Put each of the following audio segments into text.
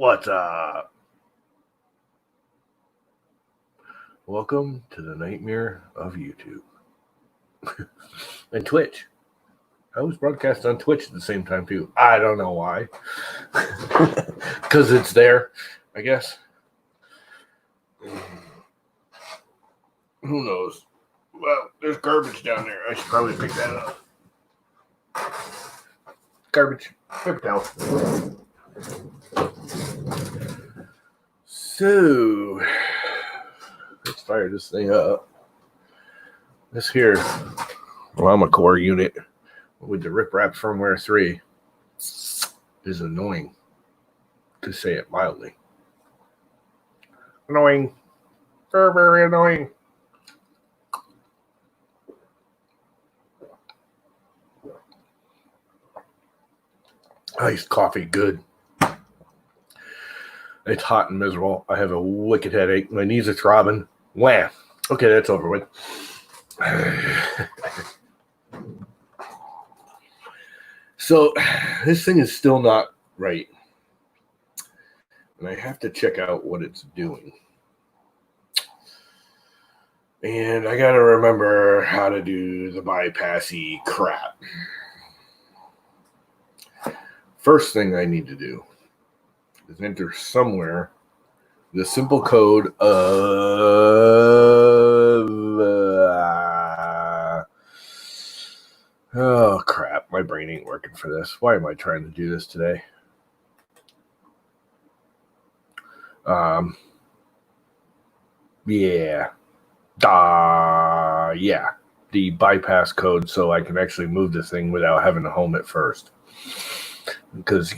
What's up? Welcome to the nightmare of YouTube and Twitch. I was broadcast on Twitch at the same time too. I don't know why. Because it's there, I guess. Who knows? Well, there's garbage down there. I should probably pick that up. Garbage. Paper towel. So, let's fire this thing up. This here LlamaCore unit with the RepRapFirmware 3 is annoying, to say it mildly. Annoying. Very, very annoying. Iced coffee, good. It's hot and miserable. I have a wicked headache. My knees are throbbing. Wham. Okay, that's over with. So, this thing is still not right. And I have to check out what it's doing. And I got to remember how to do the bypassy crap. First thing I need to do is enter somewhere the simple code of oh crap, my brain ain't working for this. Why am I trying to do this today? The bypass code, so I can actually move the thing without having to home it first. Because,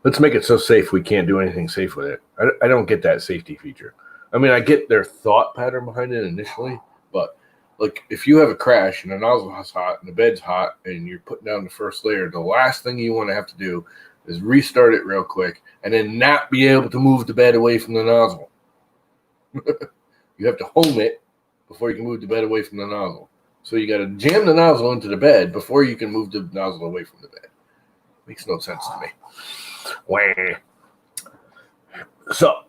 let's make it so safe we can't do anything safe with it. I don't get that safety feature. I mean, I get their thought pattern behind it initially, but like if you have a crash and the nozzle is hot and the bed's hot and you're putting down the first layer, the last thing you want to have to do is restart it real quick and then not be able to move the bed away from the nozzle. You have to home it before you can move the bed away from the nozzle. So you got to jam the nozzle into the bed before you can move the nozzle away from the bed. Makes no sense to me. Wah. So,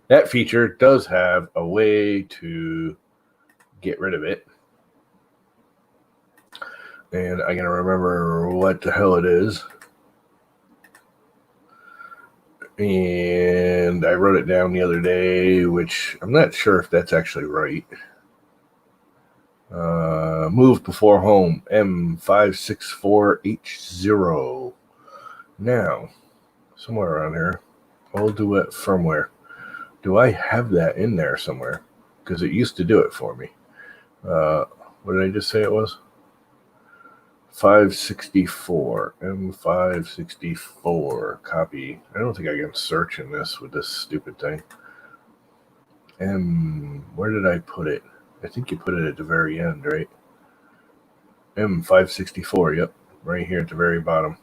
that feature does have a way to get rid of it. And I gotta remember what the hell it is. And I wrote it down the other day, which I'm not sure if that's actually right. Move before home, M564H0. Now, somewhere around here, I'll do it firmware. Do I have that in there somewhere? Because it used to do it for me. What did I just say it was? 564, M564, copy. I don't think I can search in this with this stupid thing. Where did I put it? I think you put it at the very end, right? M564, yep, right here at the very bottom.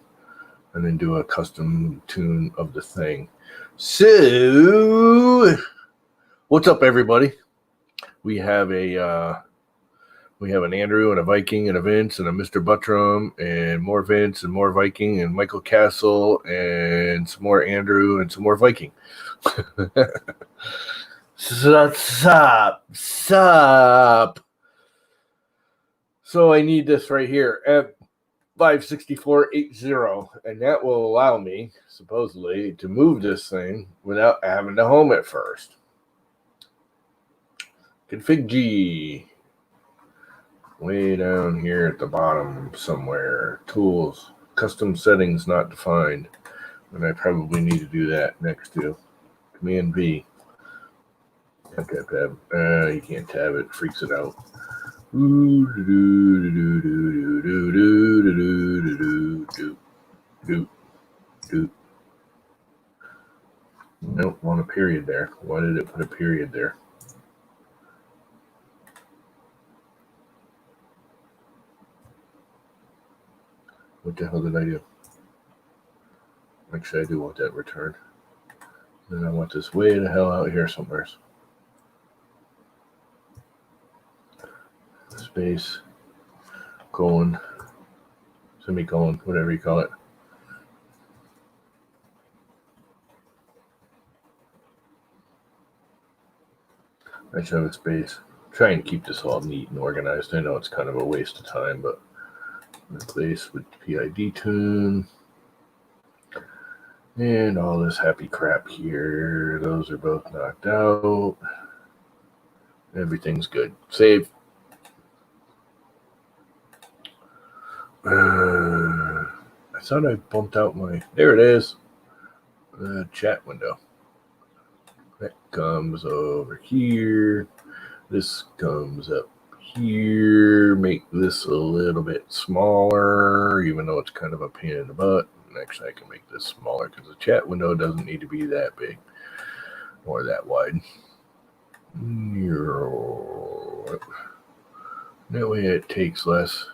And then do a custom tune of the thing. So, what's up, everybody? We have an Andrew and a Viking and a Vince and a Mr. Buttram and more Vince and more Viking and Michael Castle and some more Andrew and some more Viking. Sup. So I need this right here at 56480, and that will allow me, supposedly, to move this thing without having to home it first. Config G. Way down here at the bottom somewhere. Tools. Custom settings not defined. And I probably need to do that next to Command V. Tab. You can't tab it. Freaks it out. Nope, want a period there. Why did it put a period there? What the hell did I do? Actually, I do want that returned. Then I want this way the hell out here somewhere. Space, colon, semicolon, whatever you call it. I should have a space. Try and keep this all neat and organized. I know it's kind of a waste of time, but replace with PID tune. And all this happy crap here. Those are both knocked out. Everything's good. Save. I thought I bumped out my... There it is. The chat window. That comes over here. This comes up here. Make this a little bit smaller, even though it's kind of a pain in the butt. Actually, I can make this smaller because the chat window doesn't need to be that big or that wide. That way it takes less.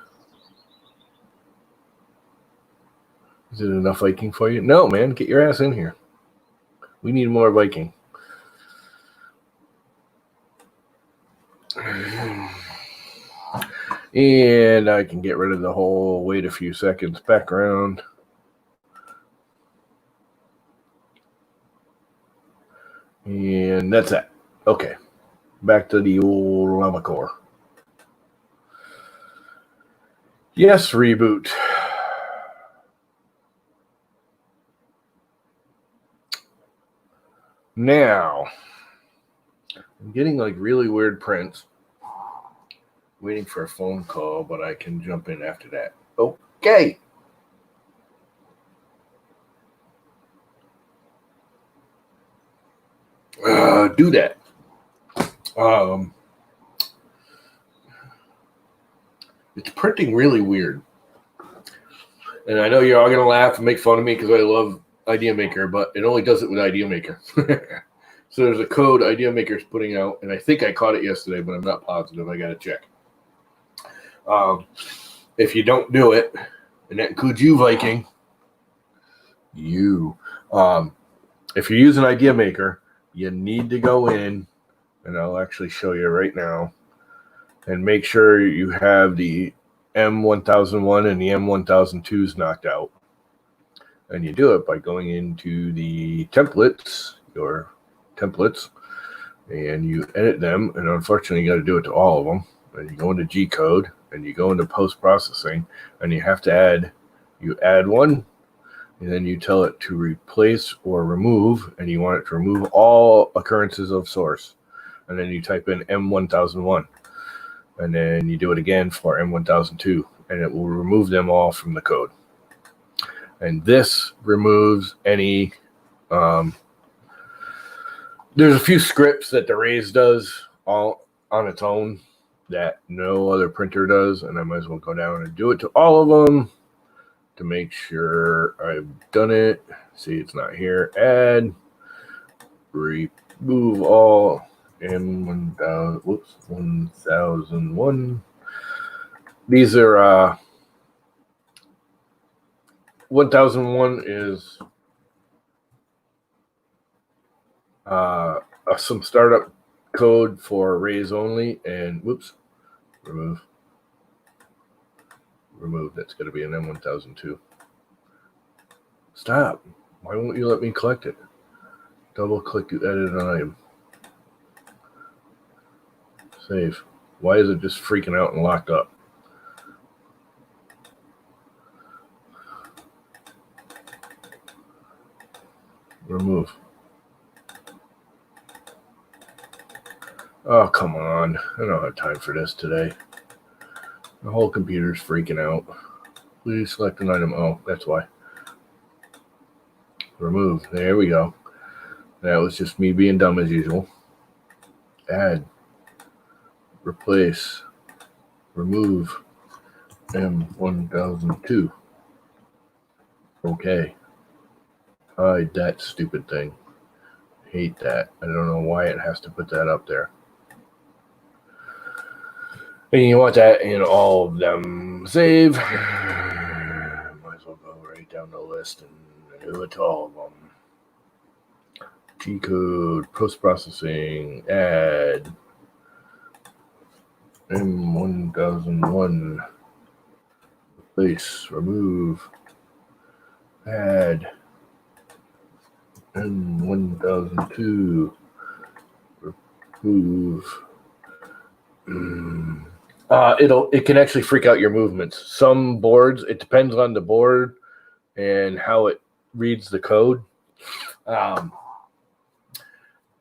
Is it enough Viking for you? No, man. Get your ass in here. We need more Viking. And I can get rid of the whole wait a few seconds background. And that's that. Okay. Back to the old LlamaCore. Yes, reboot. Now, I'm getting like really weird prints. Waiting for a phone call, but I can jump in after that. Okay. Do that. It's printing really weird. And I know you're all going to laugh and make fun of me because I love IdeaMaker, but it only does it with IdeaMaker. So there's a code IdeaMaker's putting out, and I think I caught it yesterday, but I'm not positive. I got to check. If you don't do it, and that includes you, Viking, if you're using IdeaMaker, you need to go in, and I'll actually show you right now, and make sure you have the M1001 and the M1002s knocked out. And you do it by going into the templates, your templates, and you edit them. And unfortunately, you got to do it to all of them. And you go into G code, and you go into post-processing, and you have to add one, and then you tell it to replace or remove, and you want it to remove all occurrences of source. And then you type in M1001, and then you do it again for M1002, and it will remove them all from the code. And this removes any, there's a few scripts that the Raise does all on its own that no other printer does, and I might as well go down and do it to all of them to make sure I've done it. See, it's not here. Add, remove all M1001. These are 1001 is some startup code for Raise only, and remove. That's going to be an M1002. Stop. Why won't you let me collect it? Double click to edit an item. Save. Why is it just freaking out and locked up? Remove. Oh, come on. I don't have time for this today. The whole computer's freaking out. Please select an item. Oh, that's why. Remove. There we go. That was just me being dumb as usual. Add. Replace. Remove. M1002. Okay. Hide that stupid thing. Hate that. I don't know why it has to put that up there. And you want that in all of them. Save. Might as well go right down the list and do it to all of them. G code, post-processing, add. M1001. Replace, remove, add. M1002. Move. It can actually freak out your movements. Some boards, it depends on the board and how it reads the code.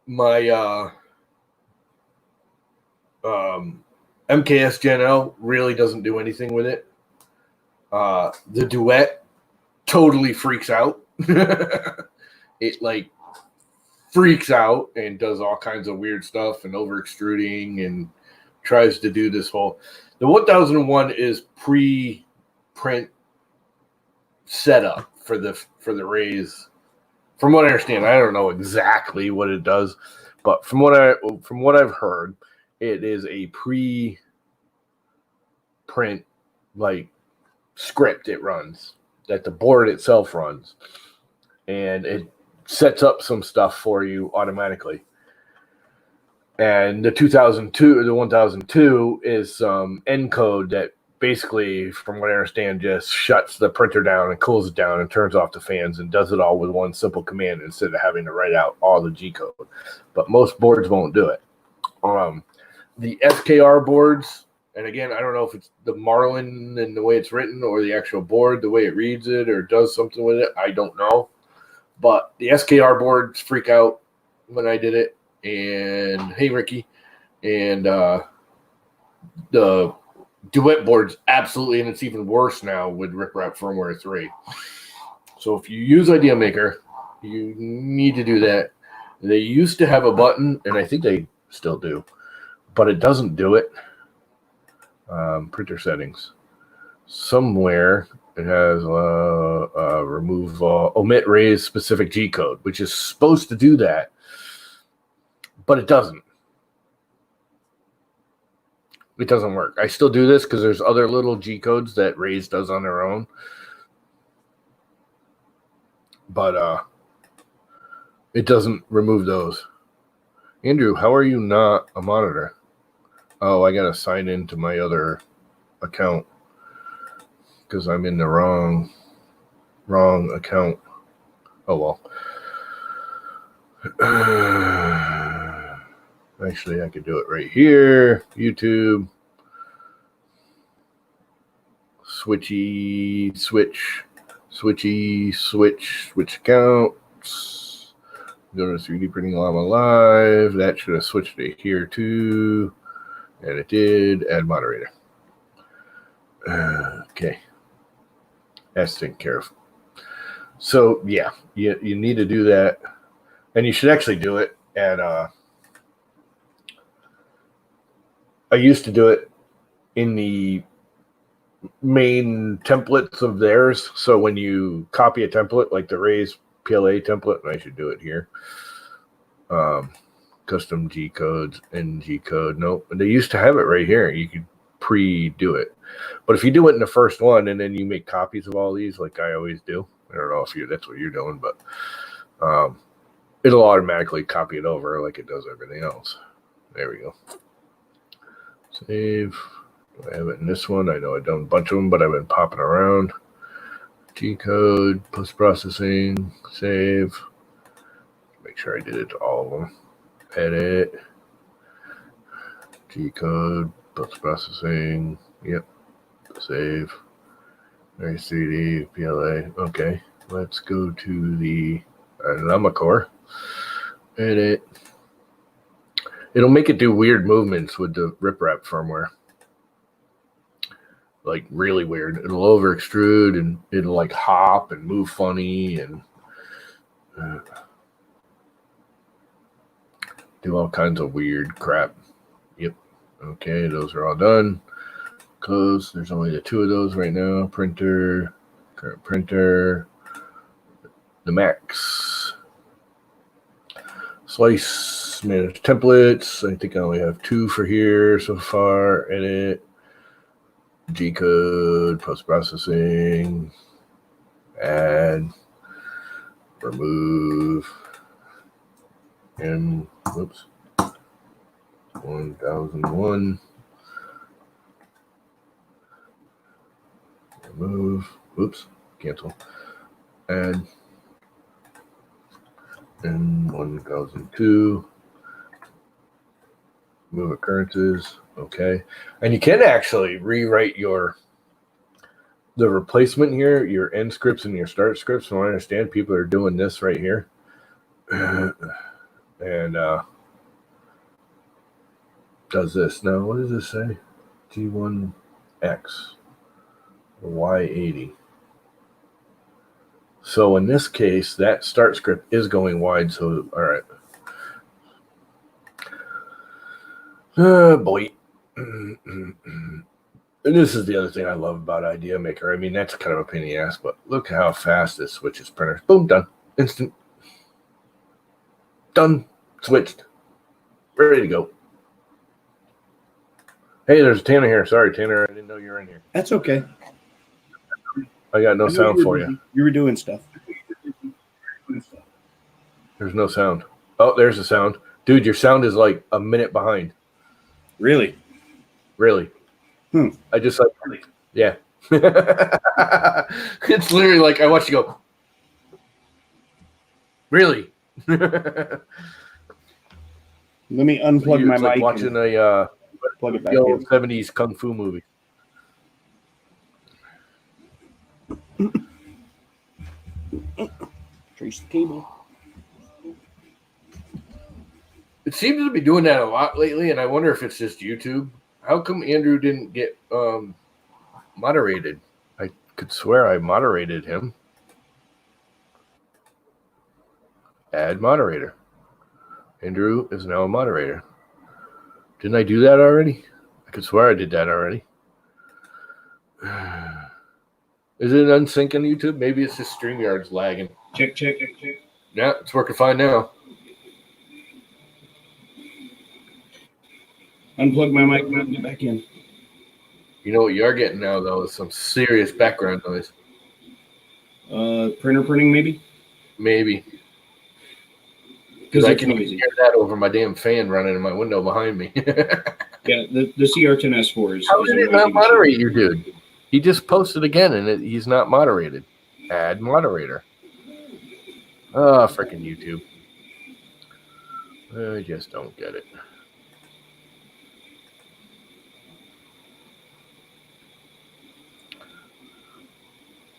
My MKS Gen L really doesn't do anything with it. The Duet totally freaks out. It like freaks out and does all kinds of weird stuff and over extruding and tries to do this whole. The 1001 is pre-print setup for the raise. From what I understand, I don't know exactly what it does, but from what I've heard, it is a pre-print like script it runs that the board itself runs, and it sets up some stuff for you automatically. And the 1002 is some encode that basically, from what I understand, just shuts the printer down and cools it down and turns off the fans and does it all with one simple command instead of having to write out all the G code. But most boards won't do it. The SKR boards, and again, I don't know if it's the Marlin and the way it's written or the actual board, the way it reads it or does something with it. I don't know. But the SKR boards freak out when I did it. And hey, Ricky. And the Duet boards, absolutely. And it's even worse now with RepRapFirmware 3. So if you use Idea Maker, you need to do that. They used to have a button, and I think they still do, but it doesn't do it. Printer settings. Somewhere it has remove omit raise specific G code, which is supposed to do that, but it doesn't. It doesn't work. I still do this because there's other little G codes that Raise does on their own, but it doesn't remove those. Andrew, how are you not a monitor? Oh, I gotta sign into my other account because I'm in the wrong account. Oh well. Actually, I could do it right here. YouTube. Switch accounts. Go to 3D Printing Llama Live. That should have switched it here too. And it did. Add moderator. Okay. That's taken care of. So, yeah, you need to do that. And you should actually do it at... I used to do it in the main templates of theirs. So when you copy a template, like the Raise PLA template, and I should do it here. Custom G codes and G code. Nope. They used to have it right here. You could pre-do it. But if you do it in the first one and then you make copies of all these, like I always do, I don't know if that's what you're doing, but it'll automatically copy it over like it does everything else. There we go. Save. Do I have it in this one? I know I've done a bunch of them, but I've been popping around. G code, post-processing, save. Make sure I did it to all of them. Edit. G code, post-processing. Yep. Save. Nice 3D, PLA. Okay. Let's go to the LlamaCore. Edit. It'll make it do weird movements with the RepRapFirmware. Like really weird. It'll over extrude and it'll like hop and move funny and do all kinds of weird crap. Yep. Okay, those are all done. Close. There's only the 2 of those right now. Printer, current printer, the Max. Slice, manage templates. I think I only have 2 for here so far. Edit. G code, post-processing, add, remove, and whoops, 1001, remove, whoops, cancel, add, and 1002, Move occurrences. Okay. And you can actually rewrite the replacement here, your end scripts and your start scripts. So I understand people are doing this right here. And does this. Now, what does this say? G1X or Y80. So in this case, that start script is going wide. So, all right. Boy. And this is the other thing I love about Idea Maker. I mean, that's kind of a pain in the ass, but look how fast this switches printers. Boom, done. Instant. Done. Switched. Ready to go. Hey, there's Tanner here. Sorry, Tanner. I didn't know you were in here. That's okay. I got no sound for you. You were doing stuff. There's no sound. Oh, there's the sound. Dude, your sound is like a minute behind. Really? Really. I just like, yeah. It's literally like I watch you go, really? Let me unplug my like mic. Watching a plug it back old in. 70s kung fu movie. Trace the cable. It seems to be doing that a lot lately, and I wonder if it's just YouTube. How come Andrew didn't get moderated? I could swear I moderated him. Add moderator. Andrew is now a moderator. Didn't I do that already? I could swear I did that already. Is it unsync on YouTube? Maybe it's just StreamYard's lagging. Check. Yeah, it's working fine now. Unplug my mic and get back in. You know what you're getting now, though, is some serious background noise. Printer printing, maybe? Maybe. Because I can hear that over my damn fan running in my window behind me. Yeah, the CR10S4 is... How did it not moderate you, dude? He just posted again, and he's not moderated. Add moderator. Oh, freaking YouTube. I just don't get it.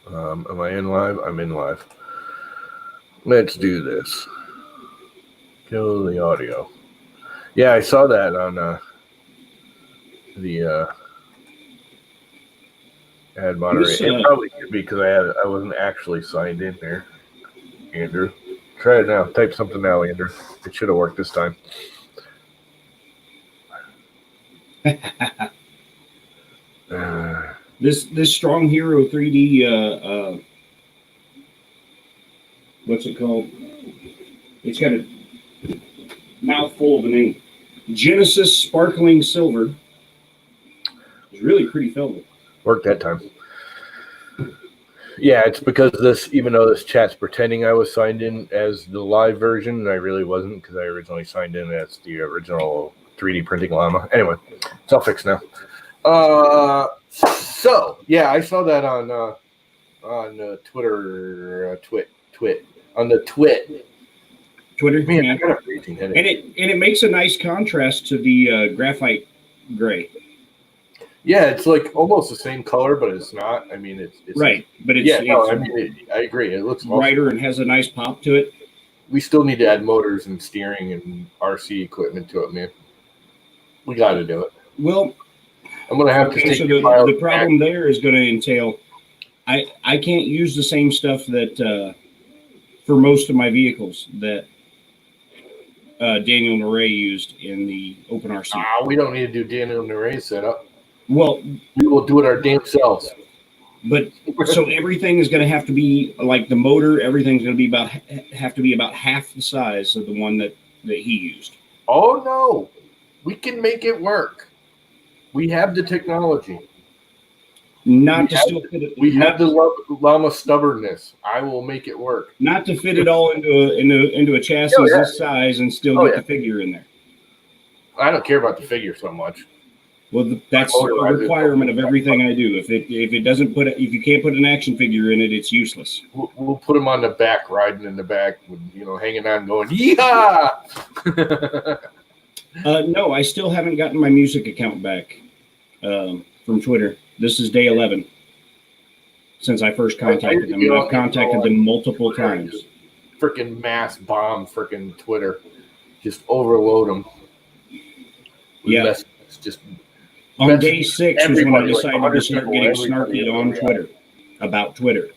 Am I in live? I'm in live. Let's do this. Kill the audio. Yeah, I saw that on the add moderator. It probably could be because I wasn't actually signed in there. Andrew, try it now. Type something now, Andrew. It should have worked this time. This Strong Hero 3D, what's it called? It's got a mouthful of a name. Genesis Sparkling Silver. It's really pretty filled. Worked that time. Yeah, it's because this, even though this chat's pretending I was signed in as the live version, and I really wasn't because I originally signed in as the original 3D printing llama. Anyway, it's all fixed now. So yeah, I saw that on Twitter, on the Twitter. Man, Yeah. I got a freezing headache. And it makes a nice contrast to the graphite gray. Yeah, it's like almost the same color, but it's not. I mean, it's right, but it's I agree. It looks brighter awesome. and has a nice pop to it. We still need to add motors and steering and RC equipment to it, man. We got to do it. Well, I'm gonna have to take the problem there is going to entail I can't use the same stuff that for most of my vehicles that Daniel Naray used in the OpenRC. We don't need to do Daniel Naray's setup. Well, we will do it our damn selves. But so everything is going to have to be like the motor. Everything's going to be have to be about half the size of the one that he used. Oh no, we can make it work. We have the technology. We have the llama stubbornness. I will make it work. Not to fit it all into a chassis this size and still get the figure in there. I don't care about the figure so much. Well, that's a requirement of everything I do. If you can't put an action figure in it, it's useless. We'll put them on the back, riding in the back, with, hanging on, going, yeehaw! No, I still haven't gotten my music account back from Twitter. This is day 11 since I first contacted them. I've contacted them multiple times. Freaking mass bomb freaking Twitter. Just overload them. Yeah. Just on day 6 was when I decided like to start getting snarky on Twitter about Twitter.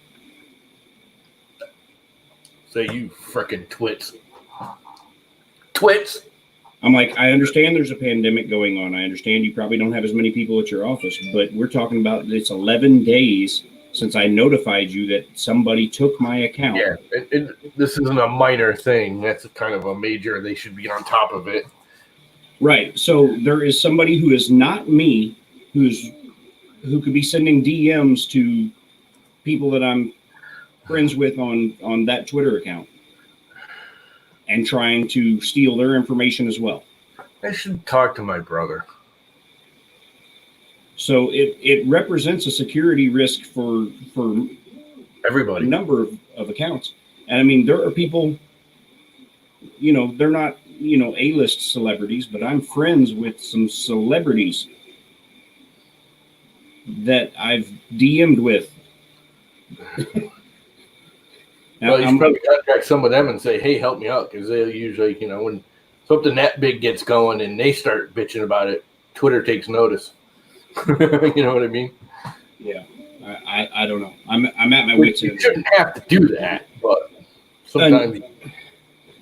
So you freaking twits. Twits. I'm like, I understand there's a pandemic going on. I understand you probably don't have as many people at your office, but we're talking about it's 11 days since I notified you that somebody took my account. Yeah, and this isn't a minor thing. That's kind of a major. They should be on top of it. Right. So there is somebody who is not me who could be sending DMs to people that I'm friends with on that Twitter account and trying to steal their information as well. I should talk to my brother. So it represents a security risk for everybody, a number of accounts. And I mean, there are people, they're not, A-list celebrities, but I'm friends with some celebrities that I've DM'd with. Now, well, you should probably contact some of them and say, hey, help me out, because they usually, when something that big gets going and they start bitching about it, Twitter takes notice. You know what I mean? Yeah. I don't know. I'm at my wits' end. You shouldn't have to do that, but sometimes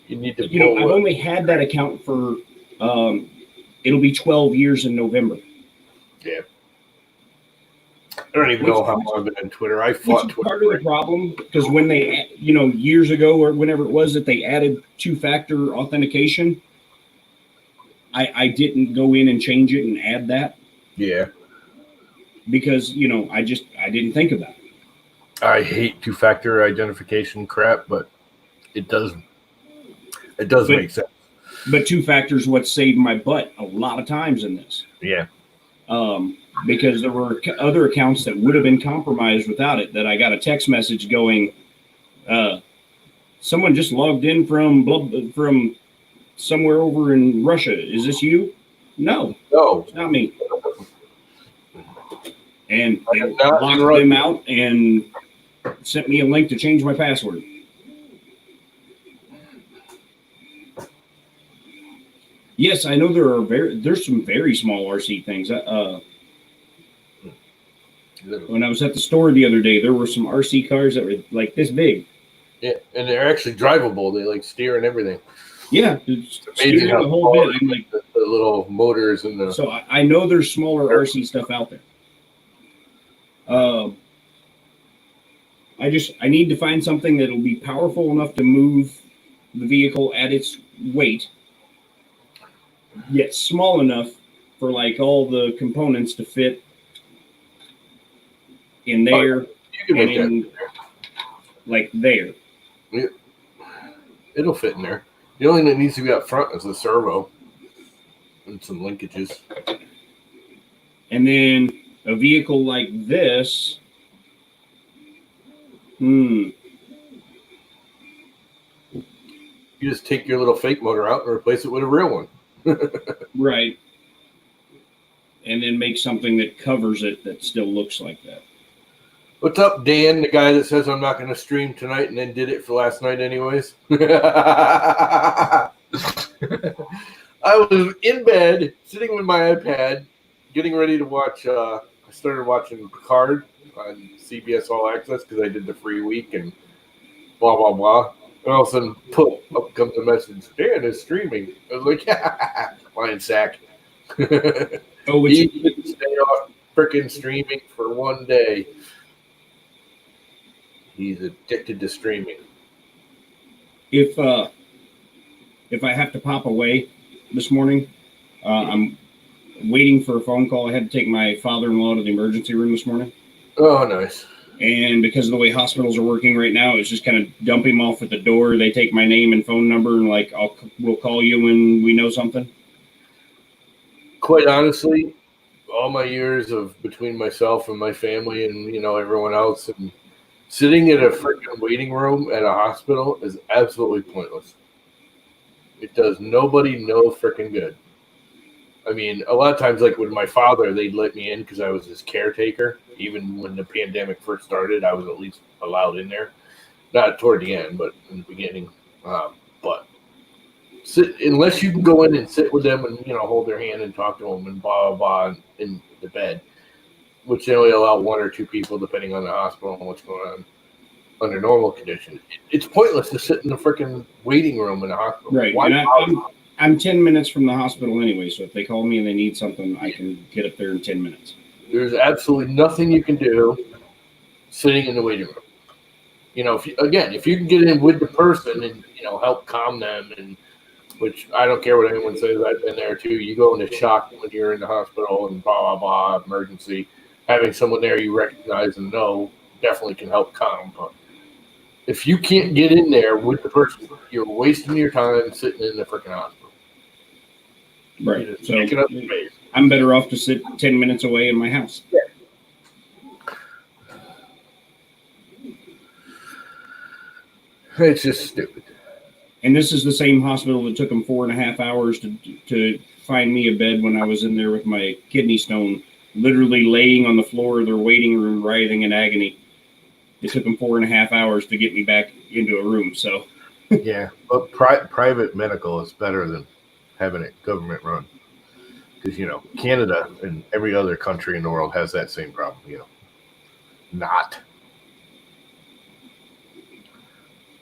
you need to. I've only had that account for it'll be 12 years in November. Yeah. I don't even know how long I've been on Twitter. I fought Twitter. Part of the problem, because when they, years ago or whenever it was that they added 2-factor authentication, I didn't go in and change it and add that. Yeah. Because, I didn't think about it. I hate 2-factor identification crap, but it does make sense. But 2-factor is what saved my butt a lot of times in this. Yeah. Because there were other accounts that would have been compromised without it, that I got a text message going, someone just logged in from somewhere over in Russia. Is this you? No, it's not me. And they locked them out and sent me a link to change my password. Yes, I know there's some very small RC things. When I was at the store the other day, there were some RC cars that were like this big. Yeah, and they're actually drivable. They like steer and everything. Yeah, it's amazing how the whole bit. I'm like the little motors and the. So I know there's smaller RC stuff out there. I need to find something that'll be powerful enough to move the vehicle at its weight, yet small enough for like all the components to fit in there and in like there. Yeah. It'll fit in there. The only thing that needs to be up front is the servo and some linkages. And then a vehicle like this, you just take your little fake motor out and replace it with a real one. Right. And then make something that covers it that still looks like that. What's up, Dan, the guy that says I'm not going to stream tonight and then did it for last night anyways? I was in bed, sitting with my iPad, getting ready to watch, I started watching Picard on CBS All Access because I did the free week and blah, blah, blah. And all of a sudden, up comes a message, Dan is streaming. I was like, lion sack. Oh, he didn't stay off freaking streaming for one day. He's addicted to streaming. If I have to pop away this morning, I'm waiting for a phone call. I had to take my father-in-law to the emergency room this morning. Oh, nice. And because of the way hospitals are working right now, it's just kind of dump him off at the door. They take my name and phone number and like, we'll call you when we know something. Quite honestly, all my years of between myself and my family and, everyone else, and sitting in a freaking waiting room at a hospital is absolutely pointless. It does nobody no freaking good. I mean, a lot of times, like with my father, they'd let me in because I was his caretaker. Even when the pandemic first started, I was at least allowed in there. Not toward the end, but in the beginning. But unless you can go in and sit with them and hold their hand and talk to them and blah blah blah in the bed, which they only allow one or two people depending on the hospital and what's going on under normal conditions. It's pointless to sit in the freaking waiting room in the hospital. Right. Why? And I'm 10 minutes from the hospital anyway, so if they call me and they need something, I can get up there in 10 minutes. There's absolutely nothing you can do sitting in the waiting room. If you can get in with the person and help calm them, and which I don't care what anyone says, I've been there too. You go into shock when you're in the hospital and blah blah blah emergency. Having someone there you recognize and know definitely can help calm. But if you can't get in there with the person, you're wasting your time sitting in the freaking hospital. Right. So I'm better off to sit 10 minutes away in my house. Yeah. It's just stupid. And this is the same hospital that took them 4.5 hours to find me a bed when I was in there with my kidney stone, literally laying on the floor of their waiting room, writhing in agony. It took them 4.5 hours to get me back into a room. So, yeah, but private medical is better than having it government run, because Canada and every other country in the world has that same problem. Not.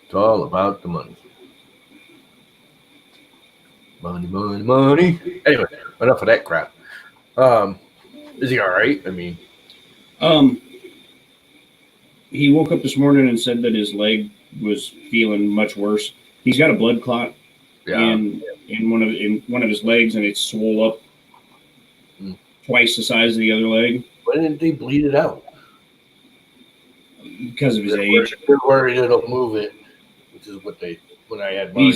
It's all about the money. Money, money, money. Anyway, enough of that crap. Is he all right? I mean, he woke up this morning and said that his leg was feeling much worse. He's got a blood clot in one of his legs, and it's swole up twice the size of the other leg. Why didn't they bleed it out? Because of his age. They're worried it'll move it, which is what when I had mine.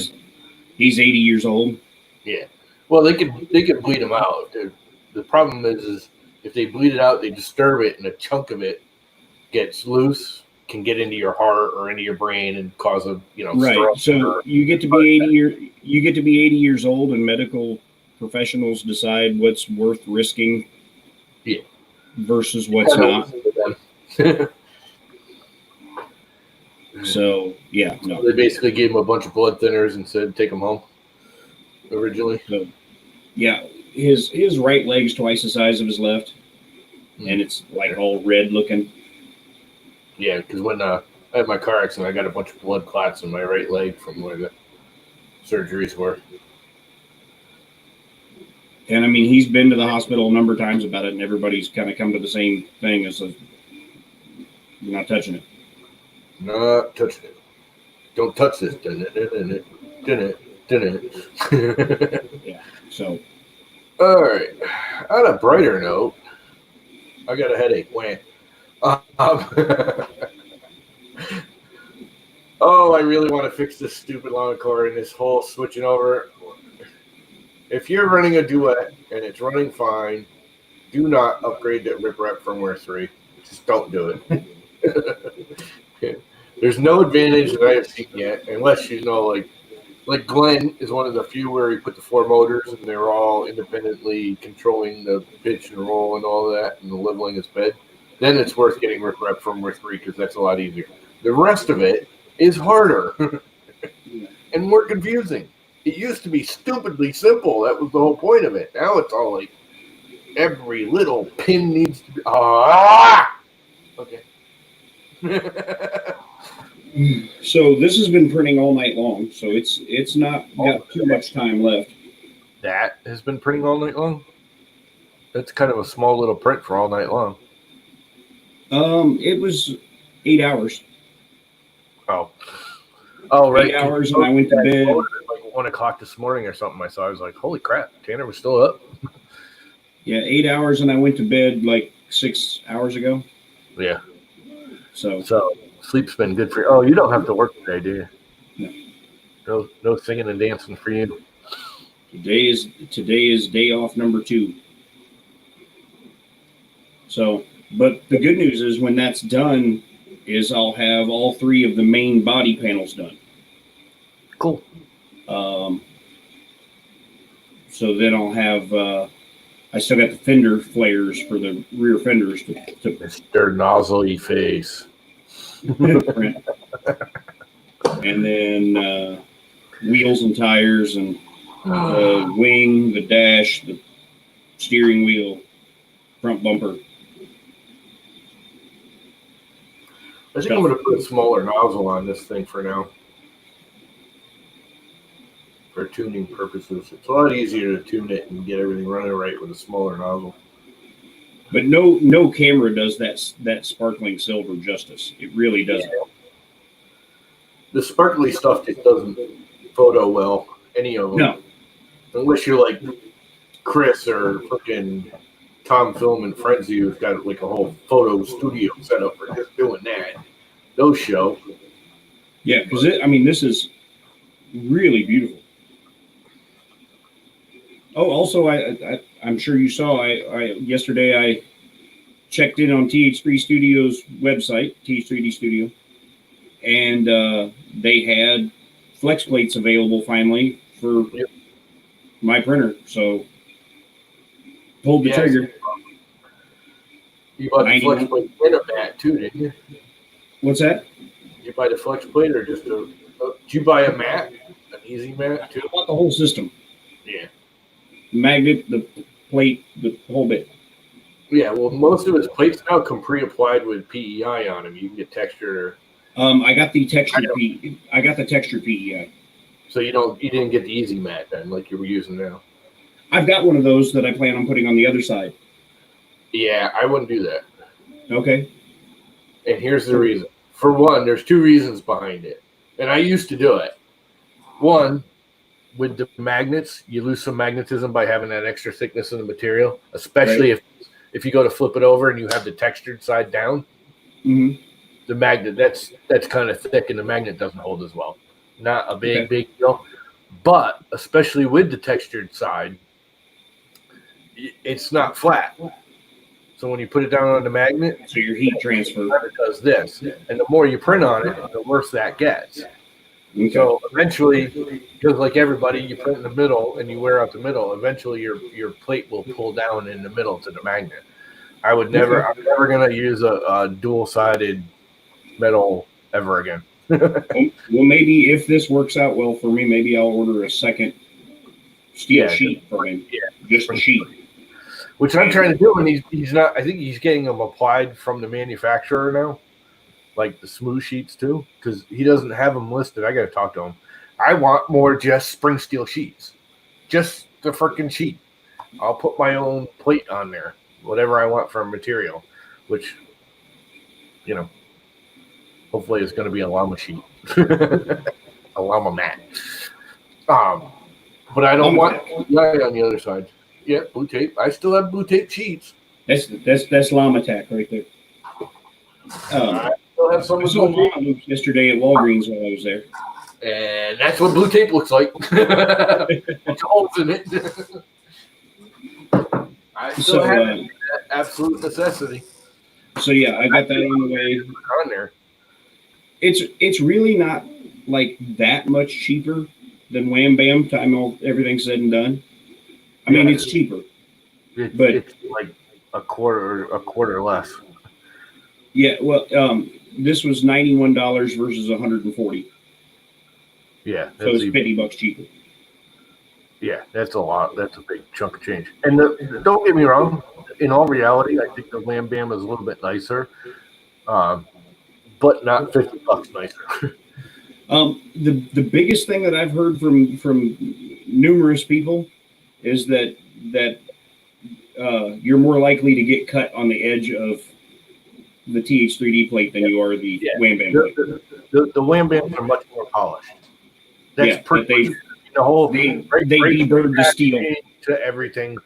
He's 80 years old. Yeah. Well, they could bleed him out. The problem is if they bleed it out, they disturb it, and a chunk of it gets loose, can get into your heart or into your brain and cause a right. stroke. So you get to be 80 years old, and medical professionals decide what's worth risking. Yeah. Versus what's not. So yeah, no. They basically gave him a bunch of blood thinners and said take him home. Originally. So, yeah, his right leg's twice the size of his left, and it's like all red looking. Yeah, because when I had my car accident, I got a bunch of blood clots in my right leg from where the surgeries were. And I mean, he's been to the hospital a number of times about it, and everybody's kind of come to the same thing as you're not touching it. Not touching it. Don't touch this. Yeah. So. All right. On a brighter note, I got a headache. Wham. Oh, I really want to fix this stupid LlamaCore and this whole switching over. If you're running a Duet and it's running fine, do not upgrade to RepRapFirmware 3. Just don't do it. There's no advantage that I have seen yet, unless like Glenn is one of the few where he put the 4 motors and they're all independently controlling the pitch and roll and all that and leveling his bed. Then it's worth getting RepRapFirmware 3 because that's a lot easier. The rest of it is harder and more confusing. It used to be stupidly simple. That was the whole point of it. Now it's all like every little pin needs to be. Okay. So this has been printing all night long, so it's not got too much time left. That has been printing all night long? That's kind of a small little print for all night long. It was 8 hours. Oh, right. 8 hours, and I went to bed. Like 1 o'clock this morning or something. I saw. I was like, "Holy crap! Tanner was still up." Yeah, 8 hours, and I went to bed like 6 hours ago. Yeah. So sleep's been good for you. Oh, you don't have to work today, do you? No. No singing and dancing for you. Today is day off number 2. So, but the good news is when that's done, is I'll have all 3 of the main body panels done. Cool. So then I'll have I still got the fender flares for the rear fenders to Mr. Nozzly face. print. And then wheels and tires and the wing, the dash, the steering wheel, front bumper. I think I'm going to put a smaller nozzle on this thing for now. For tuning purposes. It's a lot easier to tune it and get everything running right with a smaller nozzle. But no camera does that sparkling silver justice. It really doesn't. Yeah. The sparkly stuff just doesn't photo well, any of them. No. Unless you're like Chris or freaking Tom Film and Frenzy, who's got like a whole photo studio set up for just doing that. Those show. Yeah, because this is really beautiful. Oh, also, I'm sure you saw. Yesterday I checked in on TH3 Studio's website, TH3D Studio, and they had flex plates available finally for my printer. So pulled the trigger. You bought the flex plate and a mat too, didn't you? What's that? Did you buy the flex plate or just did you buy a mat, an easy mat too? I bought the whole system. Yeah. Magnet, the plate, the whole bit. Yeah, well, most of his plates now come pre-applied with PEI on them. You can get textured. I got the textured PEI. So you didn't get the easy mat then, like you were using now. I've got one of those that I plan on putting on the other side. Yeah, I wouldn't do that. Okay. And here's the reason. For one, there's two reasons behind it. And I used to do it. One, with the magnets, you lose some magnetism by having that extra thickness in the material, especially if you go to flip it over and you have the textured side down. Mm-hmm. The magnet, that's kind of thick, and the magnet doesn't hold as well. Not a big deal. But especially with the textured side, it's not flat. So when you put it down on the magnet, so your heat transfer does this. And the more you print on it, the worse that gets. Okay. So eventually, because like everybody, you print in the middle and you wear out the middle. Eventually, your plate will pull down in the middle to the magnet. I'm never gonna use a dual-sided metal ever again. Well, maybe if this works out well for me, maybe I'll order a second steel sheet for him. Yeah, just a sheet. Which I'm trying to do, and he's not. I think he's getting them applied from the manufacturer now, like the smooth sheets too, because he doesn't have them listed. I got to talk to him. I want more just spring steel sheets, just the freaking sheet. I'll put my own plate on there, whatever I want from material, which, hopefully it's going to be a llama sheet, a llama mat. But I don't want PEI on the other side. Yeah, blue tape. I still have blue tape sheets. That's LlamaTac right there. I still have some. I saw Llama loops yesterday at Walgreens while I was there, and that's what blue tape looks like. It's holes in it. I still have that absolute necessity. So yeah, I got that on the way. On there. It's really not like that much cheaper than Wham Bam. Time everything's said and done. I mean, it's cheaper, but it's like a quarter less. Yeah, well, this was $91 versus $140. Yeah, so it's $50 cheaper. Yeah, that's a lot. That's a big chunk of change. And don't get me wrong. In all reality, I think the Wham Bam is a little bit nicer, but not $50 nicer. The biggest thing that I've heard from numerous people is that you're more likely to get cut on the edge of the TH3D plate than you are the Wham Bam plate. The Wham Bams are much more polished. That's pretty much the whole. They deburred the steel to everything.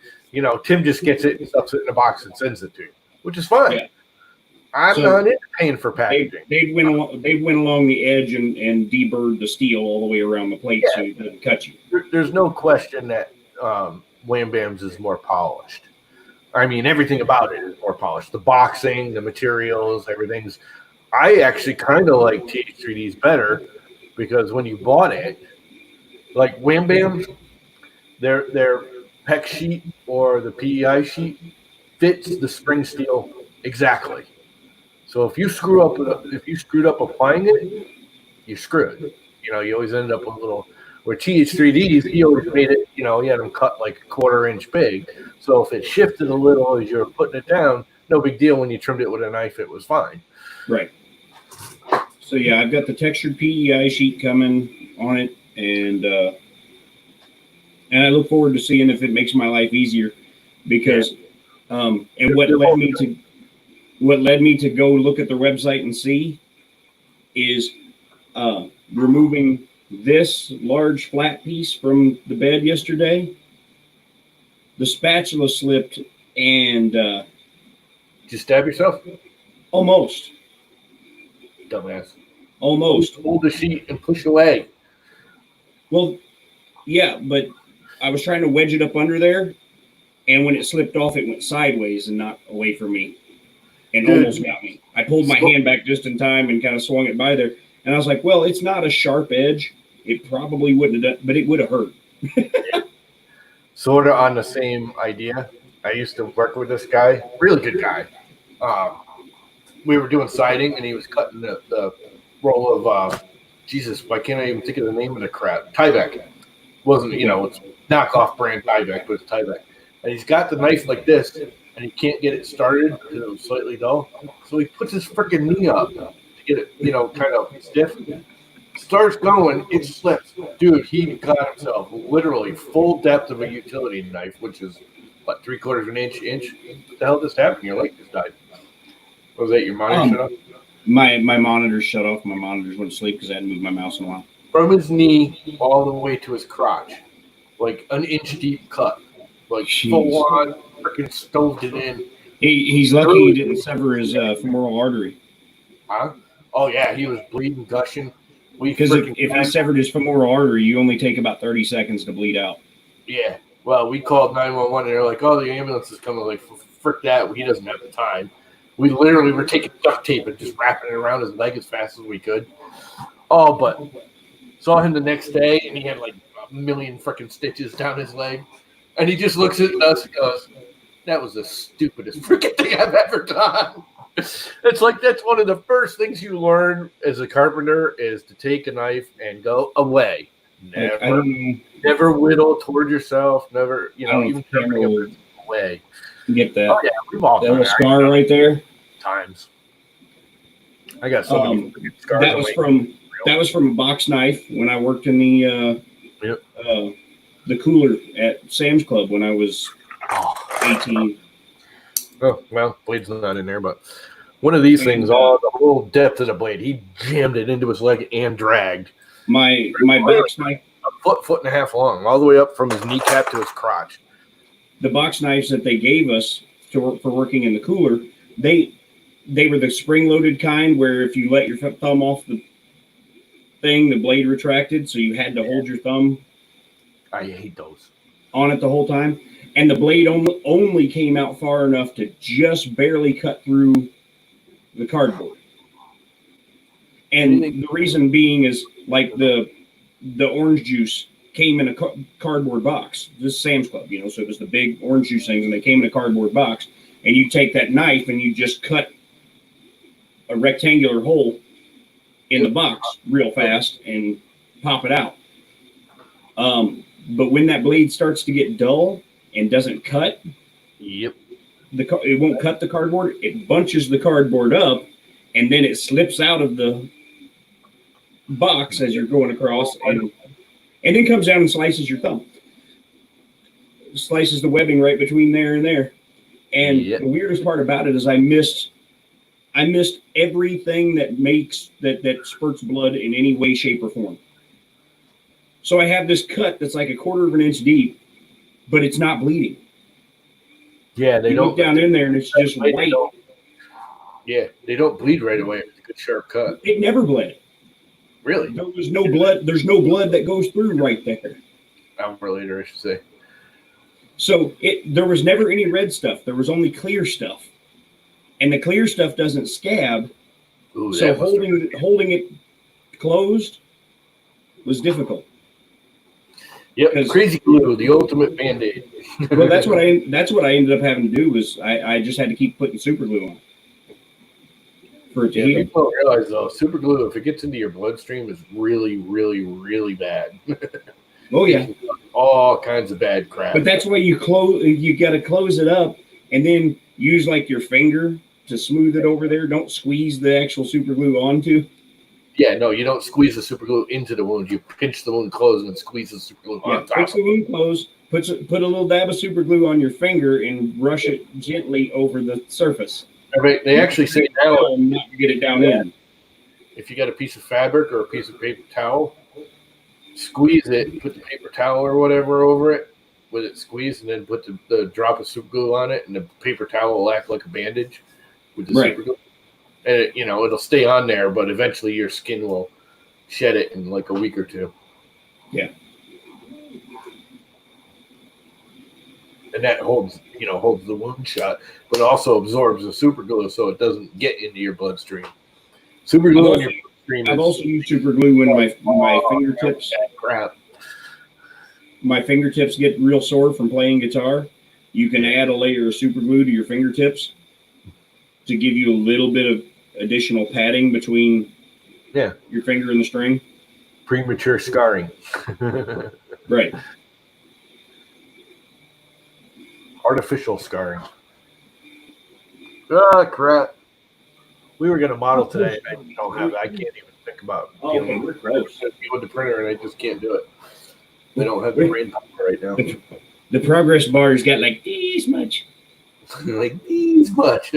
Tim just gets it and stuffs it in a box and sends it to you, which is fine. Yeah. I'm not into paying for packaging. They went along the edge and deburred the steel all the way around the plate so it doesn't cut you. There's no question that Wham Bams is more polished. I mean, everything about it is more polished. The boxing, the materials, everything's. I actually kind of like TH3Ds better because when you bought it, like Wham Bams, they're PEX sheet or the PEI sheet fits the spring steel exactly. So if you screwed up applying it, you screwed. You know, you always end up with a little. Where TH3Ds, he always made it. You know, he had them cut like a 1/4 inch big. So if it shifted a little as you're putting it down, no big deal. When you trimmed it with a knife, it was fine. Right. So yeah, I've got the textured PEI sheet coming on it, and I look forward to seeing if it makes my life easier. Because and what led me to go look at the website and see is removing this large flat piece from the bed yesterday. The spatula slipped and Did you stab yourself? almost. Dumbass. Almost. Hold the sheet and push away. Well, yeah, but I was trying to wedge it up under there, and when it slipped off, it went sideways and not away from me, and almost got me. I pulled my hand back just in time and kind of swung it by there, and I was like, well, it's not a sharp edge. It probably wouldn't have done, but it would have hurt. Sort of on the same idea. I used to work with this guy, really good guy. We were doing siding, and he was cutting the roll of Jesus. Why can't I even think of the name of the crap? Tyvek. Wasn't, you know, it's knockoff brand Tyvek, but it's Tyvek. And he's got the knife like this, and he can't get it started because it was slightly dull. So he puts his freaking knee up to get it, you know, kind of stiff. Starts going, it slips. Dude, he got himself literally full depth of a utility knife, which is, what, 3/4 of an inch? What the hell just happened? Your light just died. Was that your monitor shut off? My monitors shut off. My monitors went to sleep because I hadn't moved my mouse in a while. From his knee all the way to his crotch. Like an inch deep cut. Like full on freaking stoved it in. He's lucky he didn't sever his femoral artery. Huh? Oh, yeah, he was bleeding, gushing. Because if he severed his femoral artery, you only take about 30 seconds to bleed out. Yeah. Well, we called 911, and they're like, oh, the ambulance is coming. Like, frick that. He doesn't have the time. We literally were taking duct tape and just wrapping it around his leg as fast as we could. Oh, but saw him the next day, and he had like a million freaking stitches down his leg. And he just looks at us and goes, that was the stupidest freaking thing I've ever done. It's like that's one of the first things you learn as a carpenter is to take a knife and go away. Never whittle toward yourself. Never, you know, even bring away. Get that? Oh yeah, we've all that was scar right there. Times. I got so many scars. That was from a box knife when I worked in the cooler at Sam's Club when I was 18. Oh, well, blade's not in there, but one of these things, all the whole depth of the blade, he jammed it into his leg and dragged. My box knife, a foot and a half long, all the way up from his kneecap to his crotch. The box knives that they gave us for working in the cooler, they were the spring-loaded kind where if you let your thumb off the thing, the blade retracted, so you had to hold your thumb. I hate those. On it the whole time. And the blade only came out far enough to just barely cut through the cardboard. And the reason being is like the orange juice came in a cardboard box. This is Sam's Club, you know, so it was the big orange juice things, and they came in a cardboard box. And you take that knife and you just cut a rectangular hole in the box real fast and pop it out. But when that blade starts to get dull and doesn't cut, it won't cut the cardboard. It bunches the cardboard up, and then it slips out of the box as you're going across, and then comes down and slices your thumb. Slices the webbing right between there and there. And the weirdest part about it is I missed everything that spurts blood in any way, shape, or form. So I have this cut that's like a 1/4 of an inch deep, but it's not bleeding. Yeah, they don't look down in there and it's just white. Yeah, they don't bleed right away. It's a good sharp cut. It never bled. Really? There's no blood. There's no blood that goes through right there. Hour later, I should say. So there was never any red stuff. There was only clear stuff, and the clear stuff doesn't scab. Ooh, so holding it closed was difficult. Yep, crazy glue, the ultimate Band-Aid. Well, that's what I ended up having to do was I just had to keep putting super glue on for it to heal. People don't realize though, super glue, if it gets into your bloodstream, is really, really, really bad. Oh yeah, all kinds of bad crap. but that's why you got to close it up and then use like your finger to smooth it over there. Don't squeeze the actual super glue onto. Yeah, no, you don't squeeze the super glue into the wound. You pinch the wound closed and squeeze the super glue on top. Pinch the wound closed. Put a little dab of super glue on your finger and brush it gently over the surface. They actually say now, not to get it down in. If you got a piece of fabric or a piece of paper towel, squeeze it, put the paper towel or whatever over it with it squeezed, and then put the drop of super glue on it, and the paper towel will act like a bandage with the super glue. And it'll stay on there, but eventually your skin will shed it in like a week or two. Yeah. And that holds the wound shut, but also absorbs the super glue so it doesn't get into your bloodstream. Super glue in your bloodstream. I've also used super glue when my fingertips. Crap. My fingertips get real sore from playing guitar. You can add a layer of super glue to your fingertips to give you a little bit of additional padding between your finger and the string. Premature scarring. Right. Artificial scarring. Ah, crap. We were going to model today. I can't even think about we're close. With the printer, and I just can't do it. I don't have the brain power right now. The progress bar's got like this much. Like this much.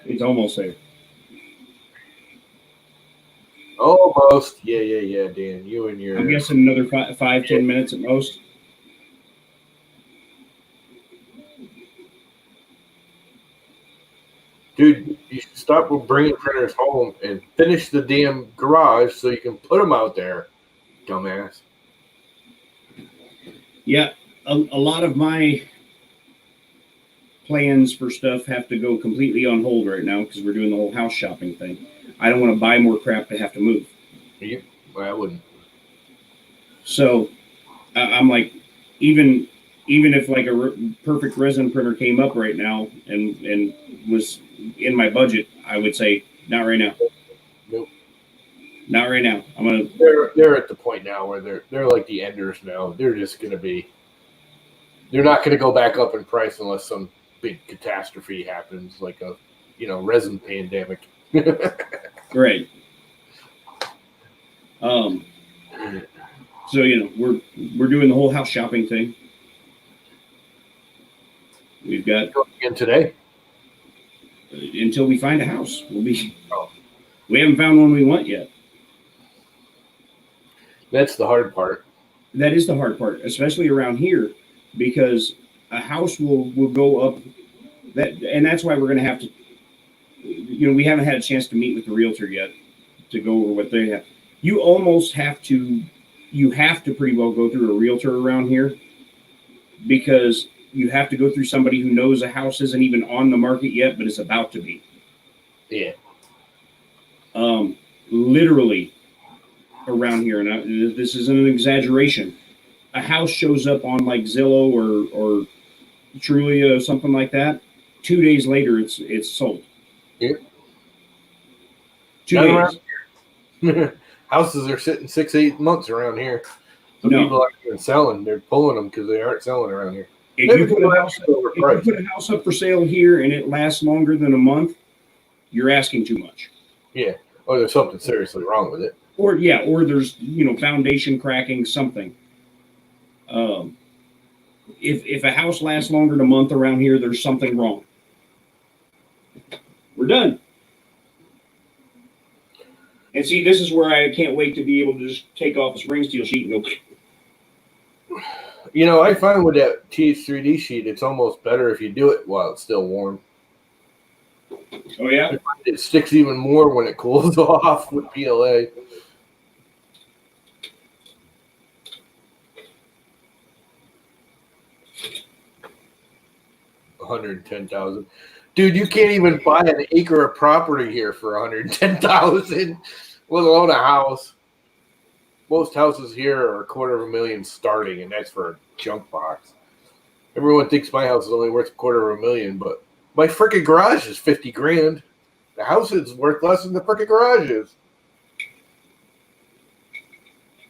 It's almost there. Almost. Yeah, Dan. You and your... I'm guessing another 5-10 minutes at most. Dude, you should stop bringing printers home and finish the damn garage so you can put them out there, dumbass. Yeah, a lot of my plans for stuff have to go completely on hold right now because we're doing the whole house shopping thing. I don't want to buy more crap to have to move. I wouldn't. So I'm like, even if like a perfect resin printer came up right now and was in my budget, I would say not right now. Nope. Not right now. They're at the point now where they're like the enders now. They're just gonna be. They're not gonna go back up in price unless some big catastrophe happens, like a resin pandemic. Right. So we're doing the whole house shopping thing. We've got again today until we find a house. We haven't found one we want yet. That's the hard part. That is the hard part, especially around here, because a house will go up. And that's why we're going to have to. We haven't had a chance to meet with the realtor yet to go over what they have. You almost have to. You have to pretty well go through a realtor around here because you have to go through somebody who knows a house isn't even on the market yet, but it's about to be. Yeah. Literally around here, and this isn't an exaggeration. A house shows up on like Zillow or Trulia or something like that. 2 days later, it's sold. Yeah. 2 days. Houses are sitting 6-8 months around here. Some people aren't even selling. They're pulling them because they aren't selling around here. If you put a house up for sale here and it lasts longer than a month, you're asking too much. Yeah. Or there's something seriously wrong with it. Or there's foundation cracking, something. If a house lasts longer than a month around here, there's something wrong. We're done. And see, this is where I can't wait to be able to just take off a spring steel sheet and go. I find with that TH3D sheet, it's almost better if you do it while it's still warm. Oh, yeah? It sticks even more when it cools off with PLA. $110,000. Dude, you can't even buy an acre of property here for $110,000, let alone a house. most houses here are $250,000 starting, and that's for a junk box. Everyone thinks my house is only worth $250,000, but my freaking garage is $50,000. The house is worth less than the freaking garage is.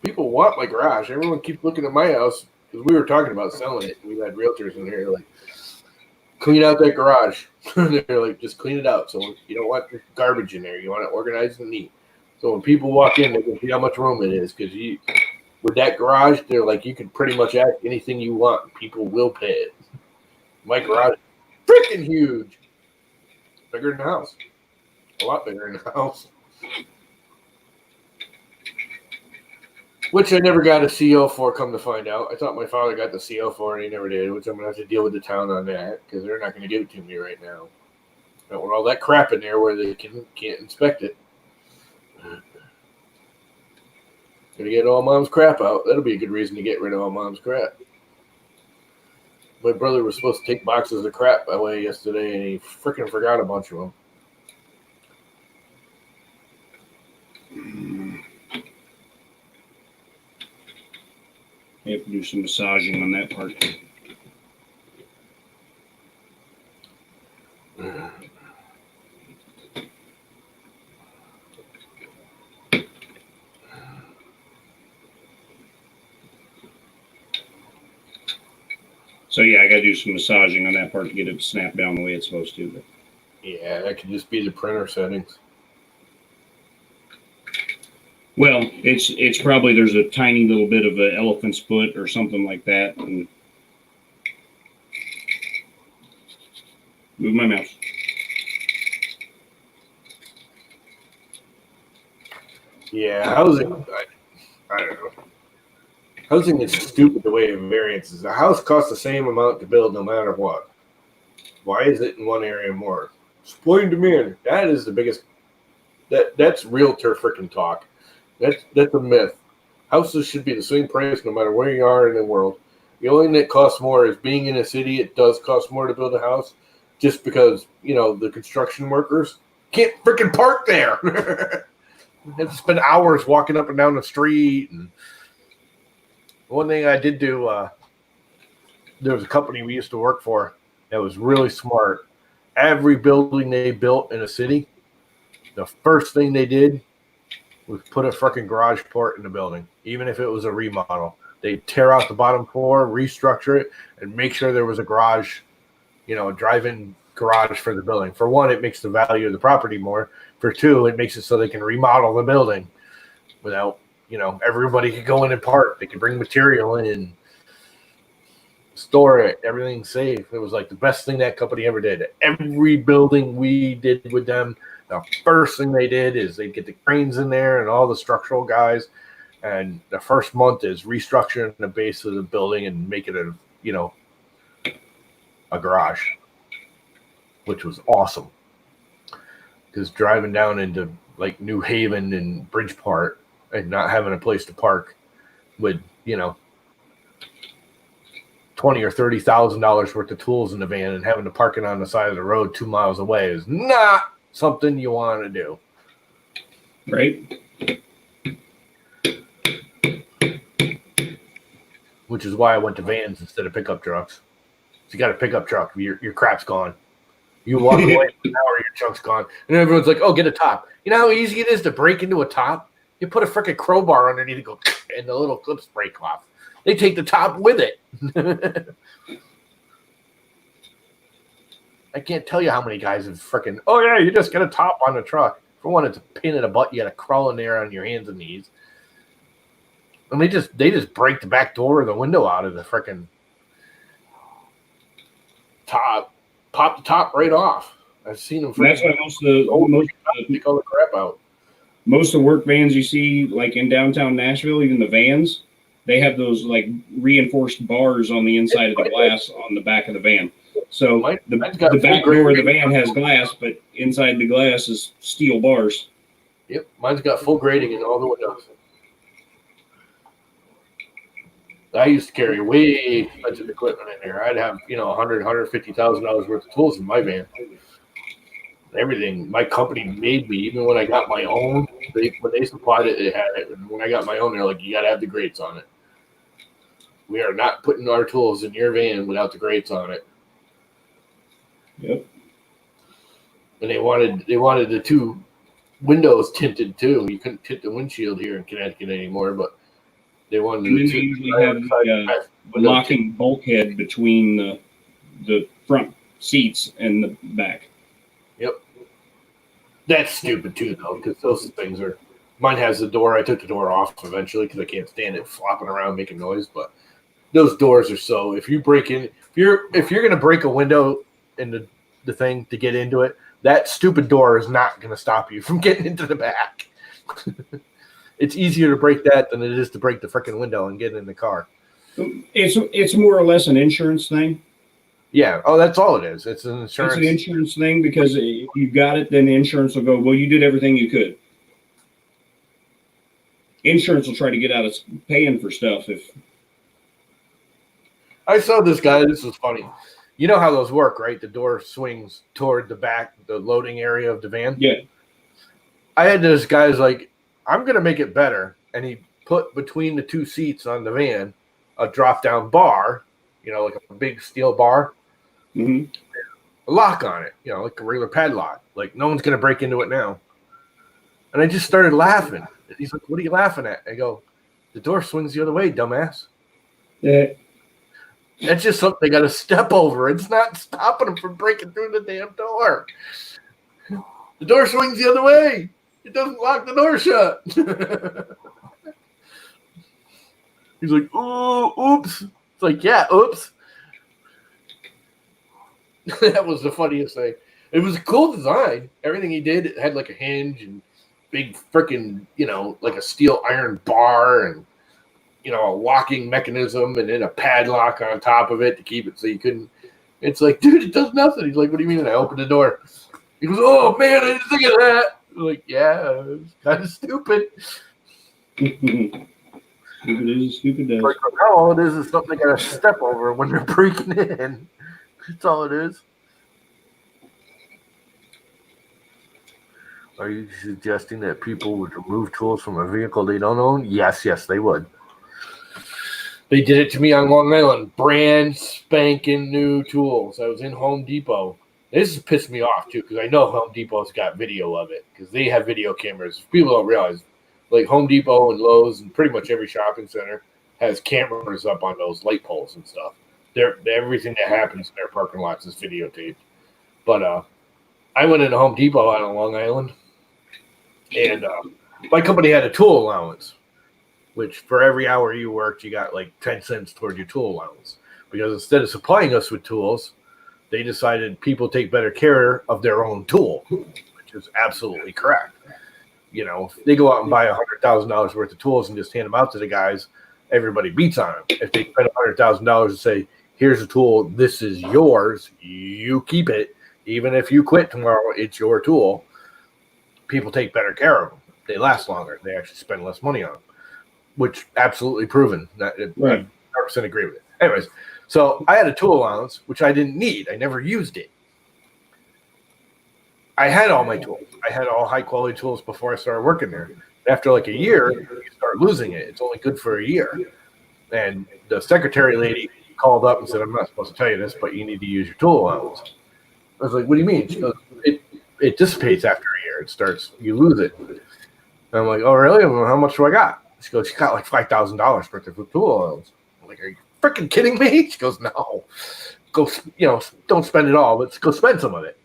People want my garage. Everyone keeps looking at my house because we were talking about selling it. We had realtors in here like, clean out that garage. They're like, just clean it out. So you don't want garbage in there. You want it organized and neat. So when people walk in, they can see how much room it is. Because with that garage, they're like, you can pretty much ask anything you want. People will pay it. My garage is freaking huge. Bigger than the house. A lot bigger than the house. Which I never got a CO for, come to find out. I thought my father got the CO for, and he never did, which I'm going to have to deal with the town on that, because they're not going to give it to me right now. I don't want all that crap in there where they can't inspect it. Going to get all Mom's crap out. That'll be a good reason to get rid of all Mom's crap. My brother was supposed to take boxes of crap away yesterday, and he freaking forgot a bunch of them. I have to do some massaging on that part. So yeah, I got to do some massaging on that part to get it to snap down the way it's supposed to. But yeah, that could just be the printer settings. Well, it's probably there's a tiny little bit of an elephant's foot or something like that. And move my mouse. Yeah, housing. I don't know. Housing is stupid the way it variances. A house costs the same amount to build no matter what. Why is it in one area more? Supply and demand. That is the biggest. That's realtor freaking talk. That's a myth. Houses should be the same price no matter where you are in the world. The only thing that costs more is being in a city. It does cost more to build a house just because, the construction workers can't freaking park there. They have to spend hours walking up and down the street. And one thing I did do, there was a company we used to work for that was really smart. Every building they built in a city, the first thing they did was put a freaking garage port in the building, even if it was a remodel. They'd tear out the bottom floor, restructure it, and make sure there was a garage, a drive-in garage for the building. For one, it makes the value of the property more. For two, it makes it so they can remodel the building without, everybody could go in and park. They could bring material in, store it, everything's safe. It was like the best thing that company ever did. Every building we did with them, the first thing they did is they'd get the cranes in there and all the structural guys. And the first month is restructuring the base of the building and make it a garage, which was awesome. Because driving down into like New Haven and Bridgeport and not having a place to park with, $20,000 or $30,000 worth of tools in the van and having to park it on the side of the road 2 miles away is not something you want to do. Right. Which is why I went to vans instead of pickup trucks. So you got a pickup truck, your crap's gone. You walk away for an hour, your chunk's gone. And everyone's like, oh, get a top. You know how easy it is to break into a top? You put a freaking crowbar underneath it, go, and the little clips break off. They take the top with it. I can't tell you how many guys have freaking, oh, yeah, you just get a top on the truck. For one, it's a pain in the butt. You got to crawl in there on your hands and knees. And they just break the back door or the window out of the freaking top, pop the top right off. I've seen them. That's why most take all the crap out. Most of the work vans you see, like in downtown Nashville, even the vans, they have those like reinforced bars on the inside of the glass on the back of the van. So the back door of the van has glass, but inside the glass is steel bars. Yep, mine's got full grading in all the windows. I used to carry way expensive equipment in there. I'd have, $150,000 worth of tools in my van. Everything my company made me, even when I got my own, when they supplied it, it had it. And when I got my own, they're like, you got to have the grates on it. We are not putting our tools in your van without the grates on it. Yep. And they wanted the two windows tinted too. You couldn't tint the windshield here in Connecticut anymore, but they wanted And then the they usually have the locking bulkhead between the front seats and the back. Yep. That's stupid too, though, because those things are. Mine has the door. I took the door off eventually because I can't stand it flopping around making noise. But those doors are so. If you break in, if you're gonna break a window in the thing to get into it, that stupid door is not gonna stop you from getting into the back. It's easier to break that than it is to break the freaking window and get in the car. It's more or less an insurance thing. Yeah. Oh, that's all it is. It's an insurance. It's an insurance thing because if you got it, then the insurance will go, well, you did everything you could. Insurance will try to get out of paying for stuff. If I saw this guy, this was funny. You know how those work, right? The door swings toward the back, the loading area of the van. Yeah. I had this guy's like, I'm going to make it better. And he put between the two seats on the van a drop down bar, like a big steel bar. Mm-hmm. A lock on it, like a regular padlock. Like no one's going to break into it now. And I just started laughing. He's like, what are you laughing at? I go, the door swings the other way, dumbass. Yeah. That's just something they got to step over. It's not stopping them from breaking through the damn door. The door swings the other way. It doesn't lock the door shut. He's like, oh, oops. It's like, yeah, oops. That was the funniest thing. It was a cool design. Everything he did, it had like a hinge and big freaking, like a steel iron bar and, a locking mechanism and then a padlock on top of it to keep it so you couldn't. It's like, dude, it does nothing. He's like, what do you mean? And I opened the door. He goes, oh, man, I didn't think of that. I'm like, yeah, it's kind of stupid. Stupid is stupid does. Like, now all it is something they got to step over when they're breaking in. That's all it is. Are you suggesting that people would remove tools from a vehicle they don't own? Yes, they would. They did it to me on Long Island. Brand spanking new tools. I was in Home Depot. This has pissed me off, too, because I know Home Depot's got video of it because they have video cameras. People don't realize, like Home Depot and Lowe's and pretty much every shopping center has cameras up on those light poles and stuff. Everything that happens in their parking lots is videotaped. But I went into Home Depot out on Long Island, and my company had a tool allowance, which for every hour you worked, you got like 10 cents toward your tool allowance. Because instead of supplying us with tools, they decided people take better care of their own tool, which is absolutely correct. If they go out and buy $100,000 worth of tools and just hand them out to the guys, everybody beats on them. If they spend $100,000 and say, here's a tool, this is yours, you keep it. Even if you quit tomorrow, it's your tool. People take better care of them. They last longer. They actually spend less money on them, which absolutely proven. Right. I 100% agree with it. Anyways, so I had a tool allowance, which I didn't need. I never used it. I had all my tools. I had all high-quality tools before I started working there. After like a year, you start losing it. It's only good for a year. And the secretary lady called up and said, I'm not supposed to tell you this, but you need to use your tool allowance. I was like, what do you mean? She goes, it dissipates after a year. You lose it. And I'm like, oh, really? Well, how much do I got? She goes, you got like $5,000 worth of tool allowance. I'm like, are you freaking kidding me? She goes, no. Go, don't spend it all, but go spend some of it.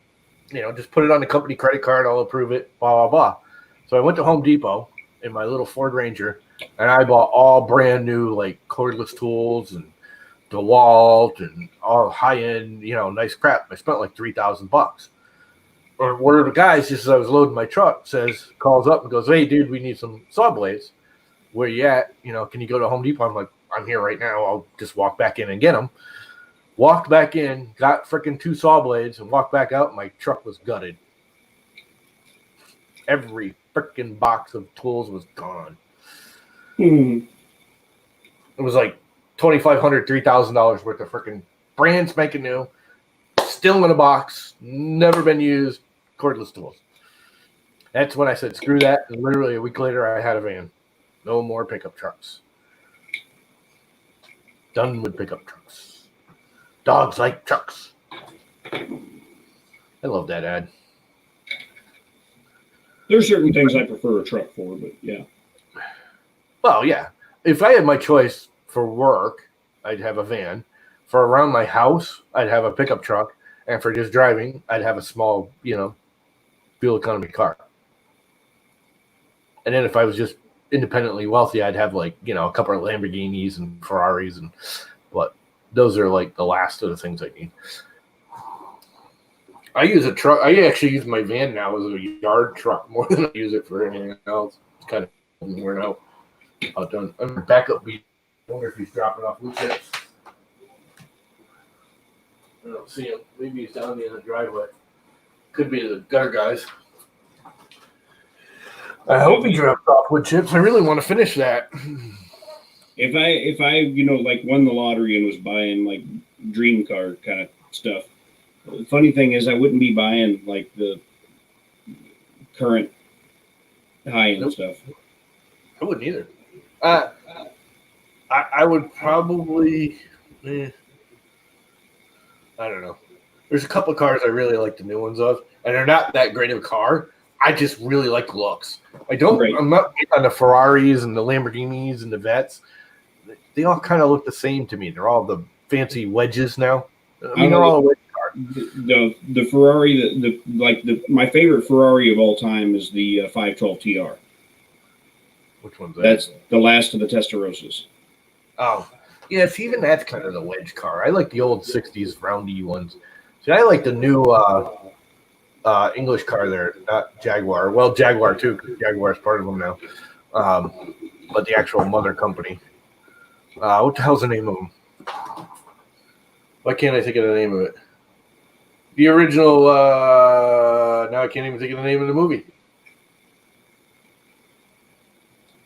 Just put it on the company credit card. I'll approve it, blah, blah, blah. So I went to Home Depot in my little Ford Ranger, and I bought all brand new, like, cordless tools and DeWalt and all high-end, nice crap. I spent like $3,000. Or one of the guys, just as I was loading my truck, calls up and goes, hey, dude, we need some saw blades. Where you at? Can you go to Home Depot? I'm like, I'm here right now. I'll just walk back in and get them. Walked back in, got freaking 2 saw blades, and walked back out. My truck was gutted. Every freaking box of tools was gone. It was like $2,500, $3,000 worth of freaking brand spanking new, still in a box, never been used, cordless tools. That's when I said, screw that. And literally a week later, I had a van. No more pickup trucks. Done with pickup trucks. Dogs like trucks. I love that ad. There's certain things I prefer a truck for, but yeah. Well, yeah. If I had my choice for work, I'd have a van. For around my house, I'd have a pickup truck. And for just driving, I'd have a small, fuel economy car. And then if I was just independently wealthy, I'd have a couple of Lamborghinis and Ferraris, but those are like the last of the things I need. I use a truck. I actually use my van now as a yard truck more than I use it for anything else. It's kind of worn out. Done. I'm backup beat. I wonder if he's dropping off wood chips. I don't see him. Maybe he's down in the driveway. Could be the gutter guys. I hope he dropped off wood chips. I really want to finish that. If I like won the lottery and was buying like dream car kind of stuff, the funny thing is I wouldn't be buying like the current high-end stuff. I wouldn't either. I would probably, I don't know. There's a couple of cars I really like the new ones of, and they're not that great of a car. I just really like the looks. I'm not big on the Ferraris and the Lamborghinis and the Vets. They all kind of look the same to me. They're all the fancy wedges now. They're all wedge cars. The Ferrari, my favorite Ferrari of all time is the 512 TR. Which one's that? That's the last of the Testarossas. Oh, yes. Even that's kind of the wedge car. I like the old '60s roundy ones. See, I like the new English car there, not Jaguar. Well, Jaguar too, because Jaguar is part of them now. But the actual mother company. What the hell's the name of them? Why can't I think of the name of it? The original. Now I can't even think of the name of the movie.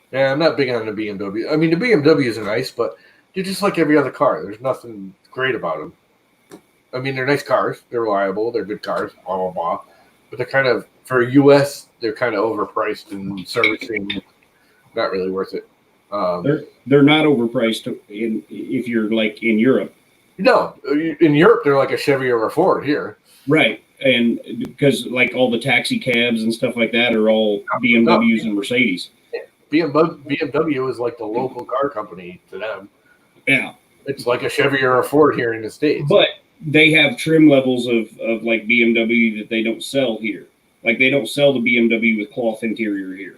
Yeah, I'm not big on the BMW. I mean, the BMWs are nice, but they're just like every other car. There's nothing great about them. I mean, they're nice cars. They're reliable. They're good cars. Blah, blah, blah. But they're kind of, for US, they're kind of overpriced and servicing. Not really worth it. They're not overpriced if you're like in Europe. No, in Europe, they're like a Chevy or a Ford here. Right. And because like all the taxi cabs and stuff like that are all BMWs and Mercedes. BMW is like the local car company to them. Yeah. It's like a Chevy or a Ford here in the States. But they have trim levels of like BMW that they don't sell here. Like they don't sell the BMW with cloth interior here.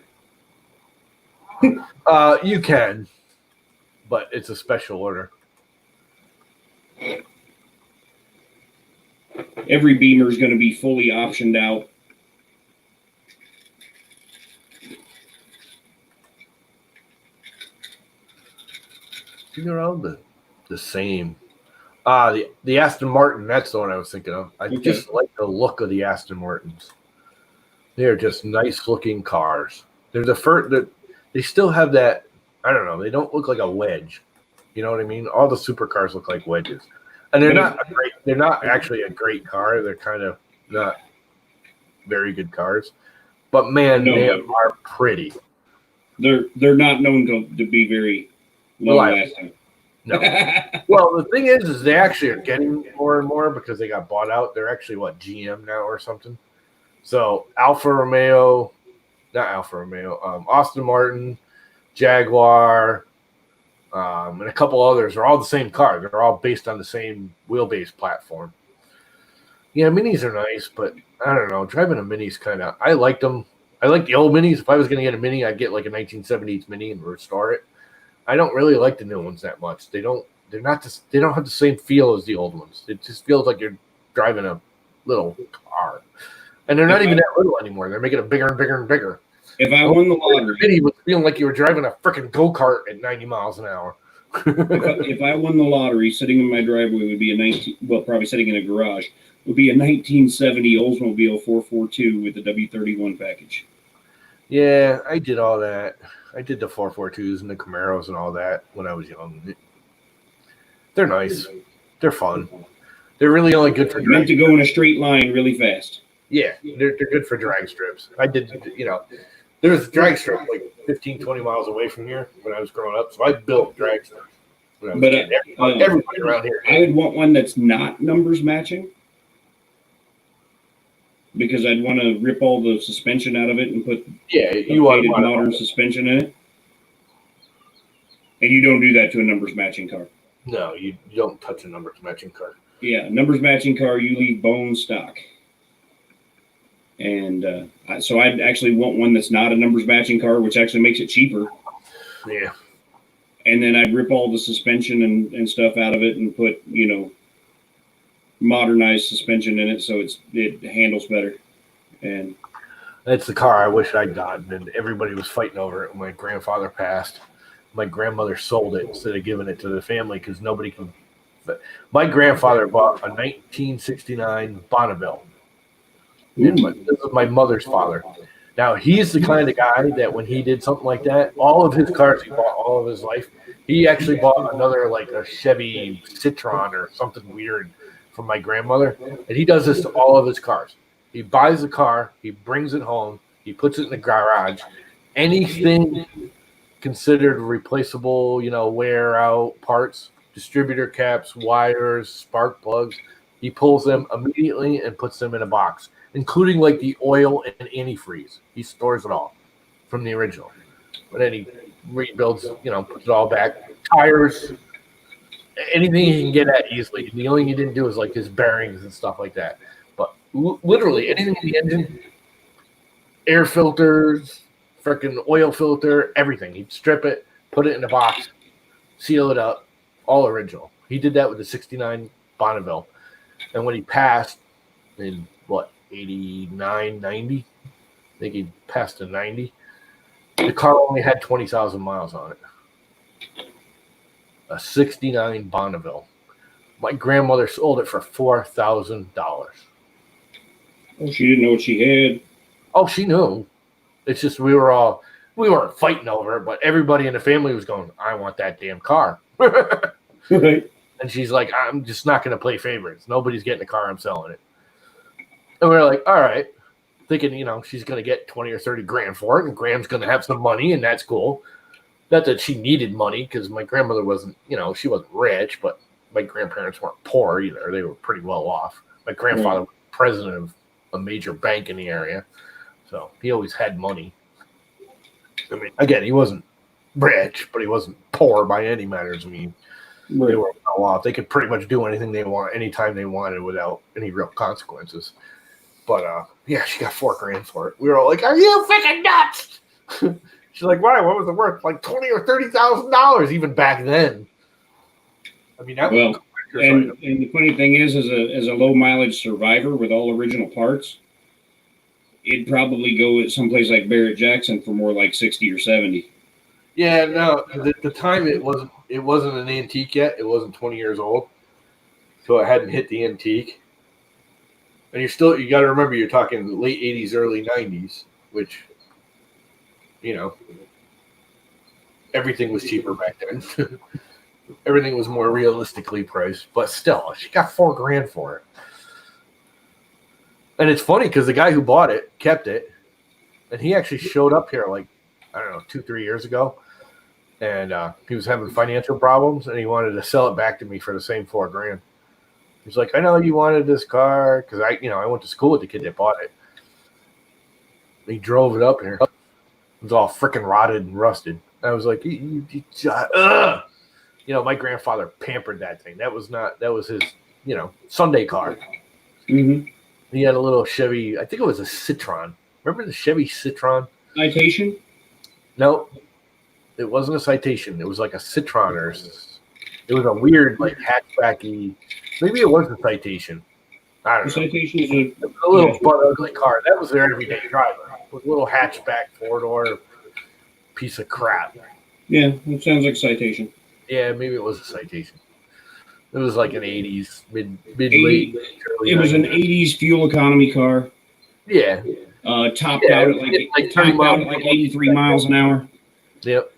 You can, but it's a special order. Every Beamer is going to be fully optioned out. They're all the same. The Aston Martin, that's the one I was thinking of. I just like the look of the Aston Martins. They're just nice looking cars. They're the first that they still have that, I don't know, they don't look like a wedge. You know what I mean? All the supercars look like wedges. And they're not actually a great car. They're kind of not very good cars. But man, they are pretty. They're not known to be very long lasting. No. Well, the thing is they actually are getting more and more because they got bought out. They're actually GM now or something. So Austin Martin, Jaguar, and a couple others are all the same car. They're all based on the same wheelbase platform. Yeah, minis are nice, but I don't know. Driving a mini's kind of, I like them. I like the old minis. If I was going to get a mini, I'd get like a 1970s mini and restore it. I don't really like the new ones that much. They don't have the same feel as the old ones. It just feels like you're driving a little car. And they're not even that little anymore. They're making it bigger and bigger and bigger. If I won the lottery, it was feeling like you were driving a freaking go-kart at 90 miles an hour. if I won the lottery, sitting in my driveway would be probably sitting in a garage, would be a 1970 Oldsmobile 442 with the W31 package. Yeah, I did all that. I did the 442s and the Camaros and all that when I was young. They're nice. They're fun. They're really only good for meant to go in a straight line really fast. Yeah, they're good for drag strips. I did, there was a drag strip like 15, 20 miles away from here when I was growing up, so I built drag strips when I was a kid. Everybody around here. I would want one that's not numbers matching, because I'd want to rip all the suspension out of it and put you want modern suspension in it. And you don't do that to a numbers matching car. No, you don't touch a numbers matching car. Yeah, numbers matching car, you leave bone stock. And so I'd actually want one that's not a numbers matching car, which actually makes it cheaper. Yeah. And then I'd rip all the suspension and stuff out of it and put, modernized suspension in it so it handles better. And that's the car I wish I'd gotten, and everybody was fighting over it when my grandfather passed. My grandmother sold it instead of giving it to the family because nobody can. My grandfather bought a 1969 Bonneville. And this is my mother's father. Now, he's the kind of guy that when he did something like that, all of his cars he bought all of his life, he actually bought another, like a Chevy Citron or something weird from my grandmother. And he does this to all of his cars. He buys the car, he brings it home, he puts it in the garage. Anything considered replaceable, wear out parts, distributor caps, wires, spark plugs, he pulls them immediately and puts them in a box, including like the oil and antifreeze. He stores it all from the original. But then he rebuilds, puts it all back. Tires, anything he can get at easily. The only thing he didn't do is like his bearings and stuff like that. But literally anything in the engine, air filters, freaking oil filter, everything. He'd strip it, put it in a box, seal it up, all original. He did that with the 69 Bonneville. And when he passed in, 89, 90? I think he passed to 90. The car only had 20,000 miles on it. A 69 Bonneville. My grandmother sold it for $4,000. Oh, she didn't know what she had. Oh, she knew. It's just we weren't fighting over it, but everybody in the family was going, I want that damn car. Right. And she's like, I'm just not going to play favorites. Nobody's getting the car. I'm selling it. And we're like, all right. Thinking, she's going to get 20 or 30 grand for it, and Graham's going to have some money, and that's cool. Not that she needed money, because my grandmother wasn't, she wasn't rich, but my grandparents weren't poor either. They were pretty well off. My grandfather was president of a major bank in the area, so he always had money. I mean, again, he wasn't rich, but he wasn't poor by any matters. I mean, they were well off. They could pretty much do anything they want, anytime they wanted, without any real consequences. But she got $4 grand for it. We were all like, "Are you freaking nuts?" She's like, "Why? What was it worth? Like $20,000 or $30,000 even back then." I mean, that was and the funny thing is, as a low mileage survivor with all original parts, it'd probably go at someplace like Barrett Jackson for more like 60 or 70. Yeah, no, at the time it wasn't an antique yet. It wasn't 20 years old, so it hadn't hit the antique. And you got to remember, you're talking the late 80s, early 90s, which, everything was cheaper back then. Everything was more realistically priced, but still, she got $4 grand for it. And it's funny because the guy who bought it kept it, and he actually showed up here 2-3 years ago, and he was having financial problems, and he wanted to sell it back to me for the same $4 grand. He's like, I know you wanted this car because I went to school with the kid that bought it. He drove it up here. It was all freaking rotted and rusted. I was like, my grandfather pampered that thing. That was his, Sunday car. Mm-hmm. He had a little Chevy, I think it was a Citron. Remember the Chevy Citron? Citation? No, it wasn't a Citation. It was like a Citron, or it was a weird, like, hatchbacky. Maybe it was a Citation. I don't know. Citation is a little butt ugly car. That was their everyday driver. It was a little hatchback 4-door piece of crap. Yeah, it sounds like Citation. Yeah, maybe it was a Citation. It was like an 80s, mid-late. It was an 80s fuel economy car. Yeah. Topped out at like 83 miles an hour. Yep.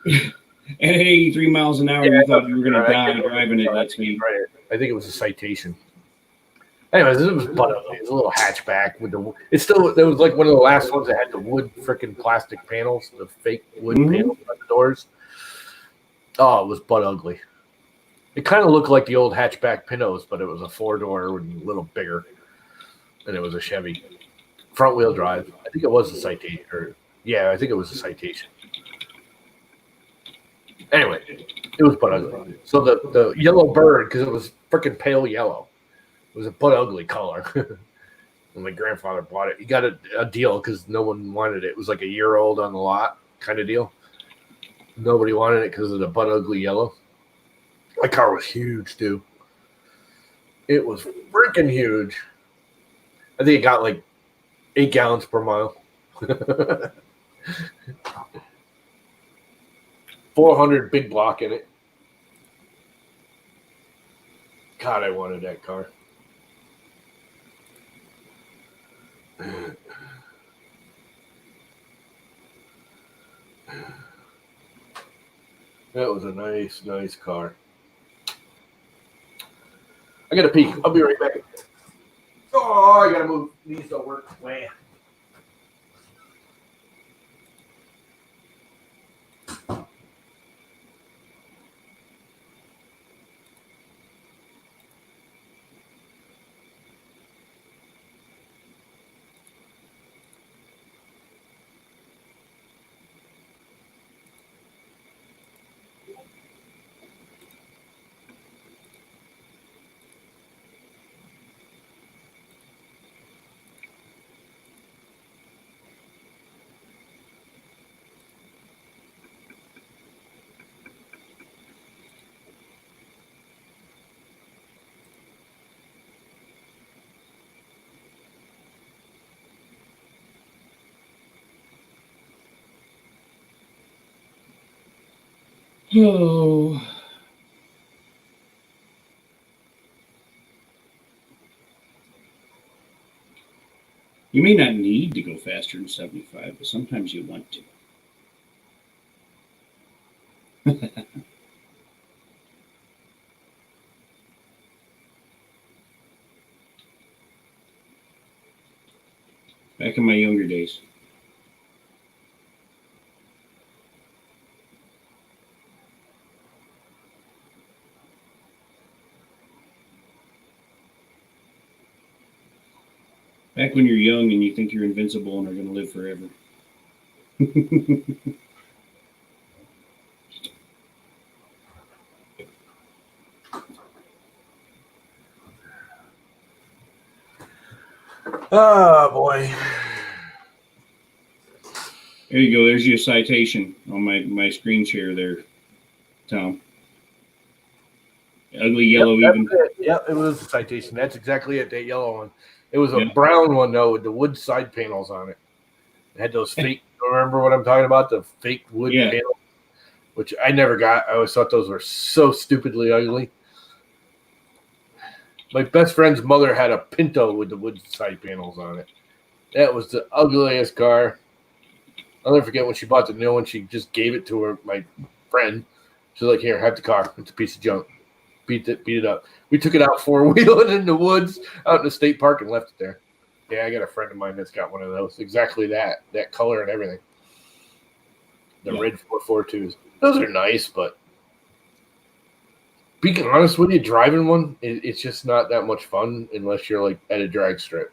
And at 83 miles an hour, you thought you were going to die driving it that speed. Right. I think it was a Citation. Anyways, it was butt ugly. It was a little hatchback with the. It was like one of the last ones that had the wood freaking plastic panels, the fake wood panels on the doors. Oh, it was butt ugly. It kind of looked like the old hatchback Pintos, but it was a 4-door and a little bigger, and it was a Chevy, front wheel drive. I think it was a Citation, I think it was a Citation. Anyway, it was butt ugly. So the yellow bird, because it was freaking pale yellow. It was a butt ugly color. When my grandfather bought it, he got a deal because no one wanted it. It was like a year old on the lot kind of deal. Nobody wanted it because of the butt ugly yellow. My car was huge too. It was freaking huge. I think it got like 8 gallons per mile. 400 big block in it. God, I wanted that car. That was a nice car. I gotta pee. I'll be right back. Oh, I gotta move. These don't work. Wow. Oh. You may not need to go faster than 75, but sometimes you want to. Back in my younger days. Back when you're young and you think you're invincible and are going to live forever. Oh, boy. There you go. There's your citation on my screen share there, Tom. Ugly yellow even. It was a Citation. That's exactly it, that yellow one. It was a brown one, though, with the wood side panels on it. It had those fake, remember what I'm talking about? The fake wood panels, which I never got. I always thought those were so stupidly ugly. My best friend's mother had a Pinto with the wood side panels on it. That was the ugliest car. I'll never forget when she bought the new one. She just gave it to my friend. She's like, "Here, have the car. It's a piece of junk. Beat it up." We took it out 4-wheeling in the woods out in the state park and left it there. Yeah, I got a friend of mine that's got one of those. Exactly that color and everything. The red 442s. Those are nice, but being honest with you, driving one, it's just not that much fun unless you're like at a drag strip.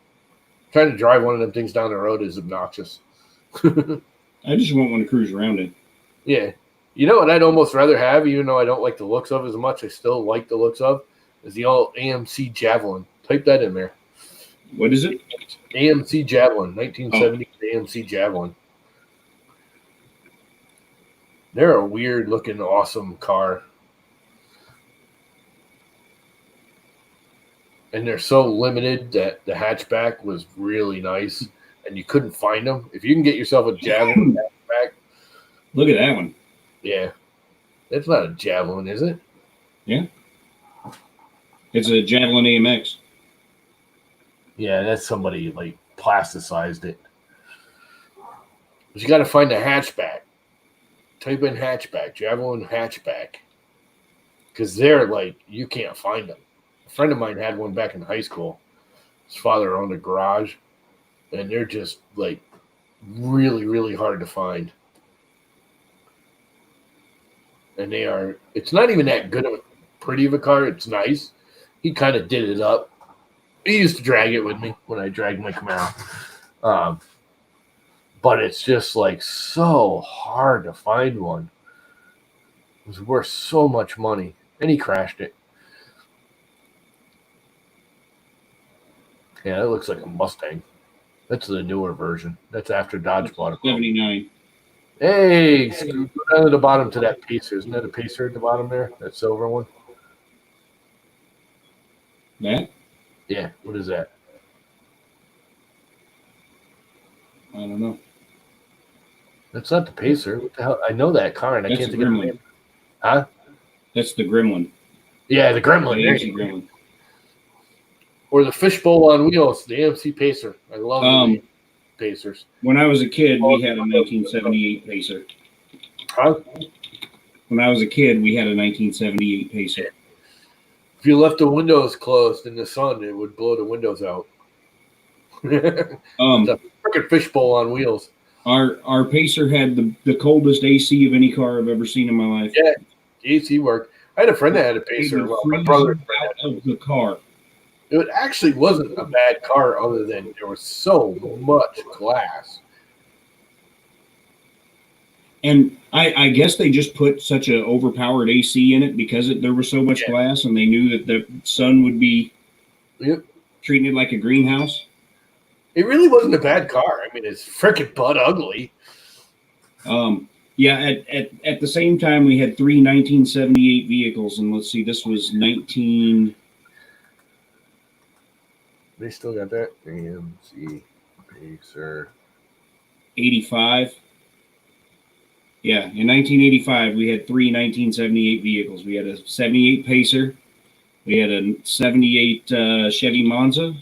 Trying to drive one of them things down the road is obnoxious. I just want one to cruise around in. Yeah. You know what I'd almost rather have, even though I don't like the looks of as much, I still like the looks of, is the old AMC Javelin. Type that in there. What is it? AMC Javelin, 1970 AMC Javelin. They're a weird-looking, awesome car. And they're so limited that the hatchback was really nice, and you couldn't find them. If you can get yourself a Javelin hatchback. Look at that one. Yeah. That's not a Javelin, is it? Yeah. It's a Javelin AMX. Yeah, that's somebody, like, plasticized it. But you got to find a hatchback. Type in hatchback, Javelin hatchback. Because they're, like, you can't find them. A friend of mine had one back in high school. His father owned a garage, and they're just like really, really hard to find. And they are. It's not even that good of a pretty of a car. It's nice. He kind of did it up. He used to drag it with me when I dragged my Camaro. But it's just like so hard to find one. It was worth so much money, and he crashed it. Yeah, it looks like a Mustang. That's the newer version. That's after Dodge bought it. 79. Hey, go down to the bottom to that Pacer. Isn't that a Pacer at the bottom there? That silver one? That? Yeah, what is that? I don't know. That's not the Pacer. What the hell? I know that car, and I can't think of the name. Huh? That's the Gremlin. Yeah, the Gremlin. The AMC Gremlin. Or the fishbowl on wheels, the AMC Pacer. I love the Pacers. When I was a kid, we had a 1978 Pacer. Huh? When I was a kid, we had a 1978 Pacer. If you left the windows closed in the sun, it would blow the windows out. The freaking fishbowl on wheels. Our Pacer had the coldest AC of any car I've ever seen in my life. Yeah, the AC worked. I had a friend that had a Pacer. Well, my brother out of the car. It actually wasn't a bad car, other than there was so much glass. And I guess they just put such an overpowered AC in it because there was so much glass, and they knew that the sun would be treating it like a greenhouse. It really wasn't a bad car. I mean, it's freaking butt ugly. Yeah, at the same time, we had 3 1978 vehicles, and let's see, this was 19. They still got that AMC Pacer 85. Yeah, in 1985, we had 3 1978 vehicles. We had a 78 Pacer, we had a 78 Chevy Monza,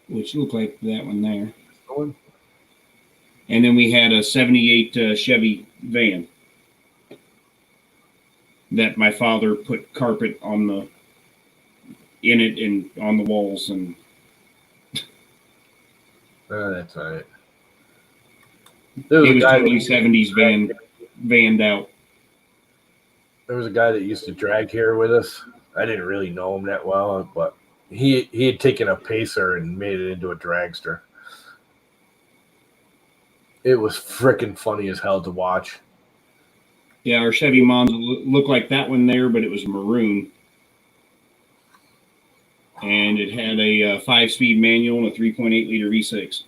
which looked like that one there. And then we had a 78 Chevy van that my father put carpet in it and on the walls. And that's all right. It was totally 70s vanned out. There was a guy that used to drag here with us. I didn't really know him that well, but he had taken a Pacer and made it into a dragster. It was freaking funny as hell to watch. Yeah, our Chevy Monza looked like that one there, but it was maroon. And it had a 5-speed manual and a 3.8-liter V6.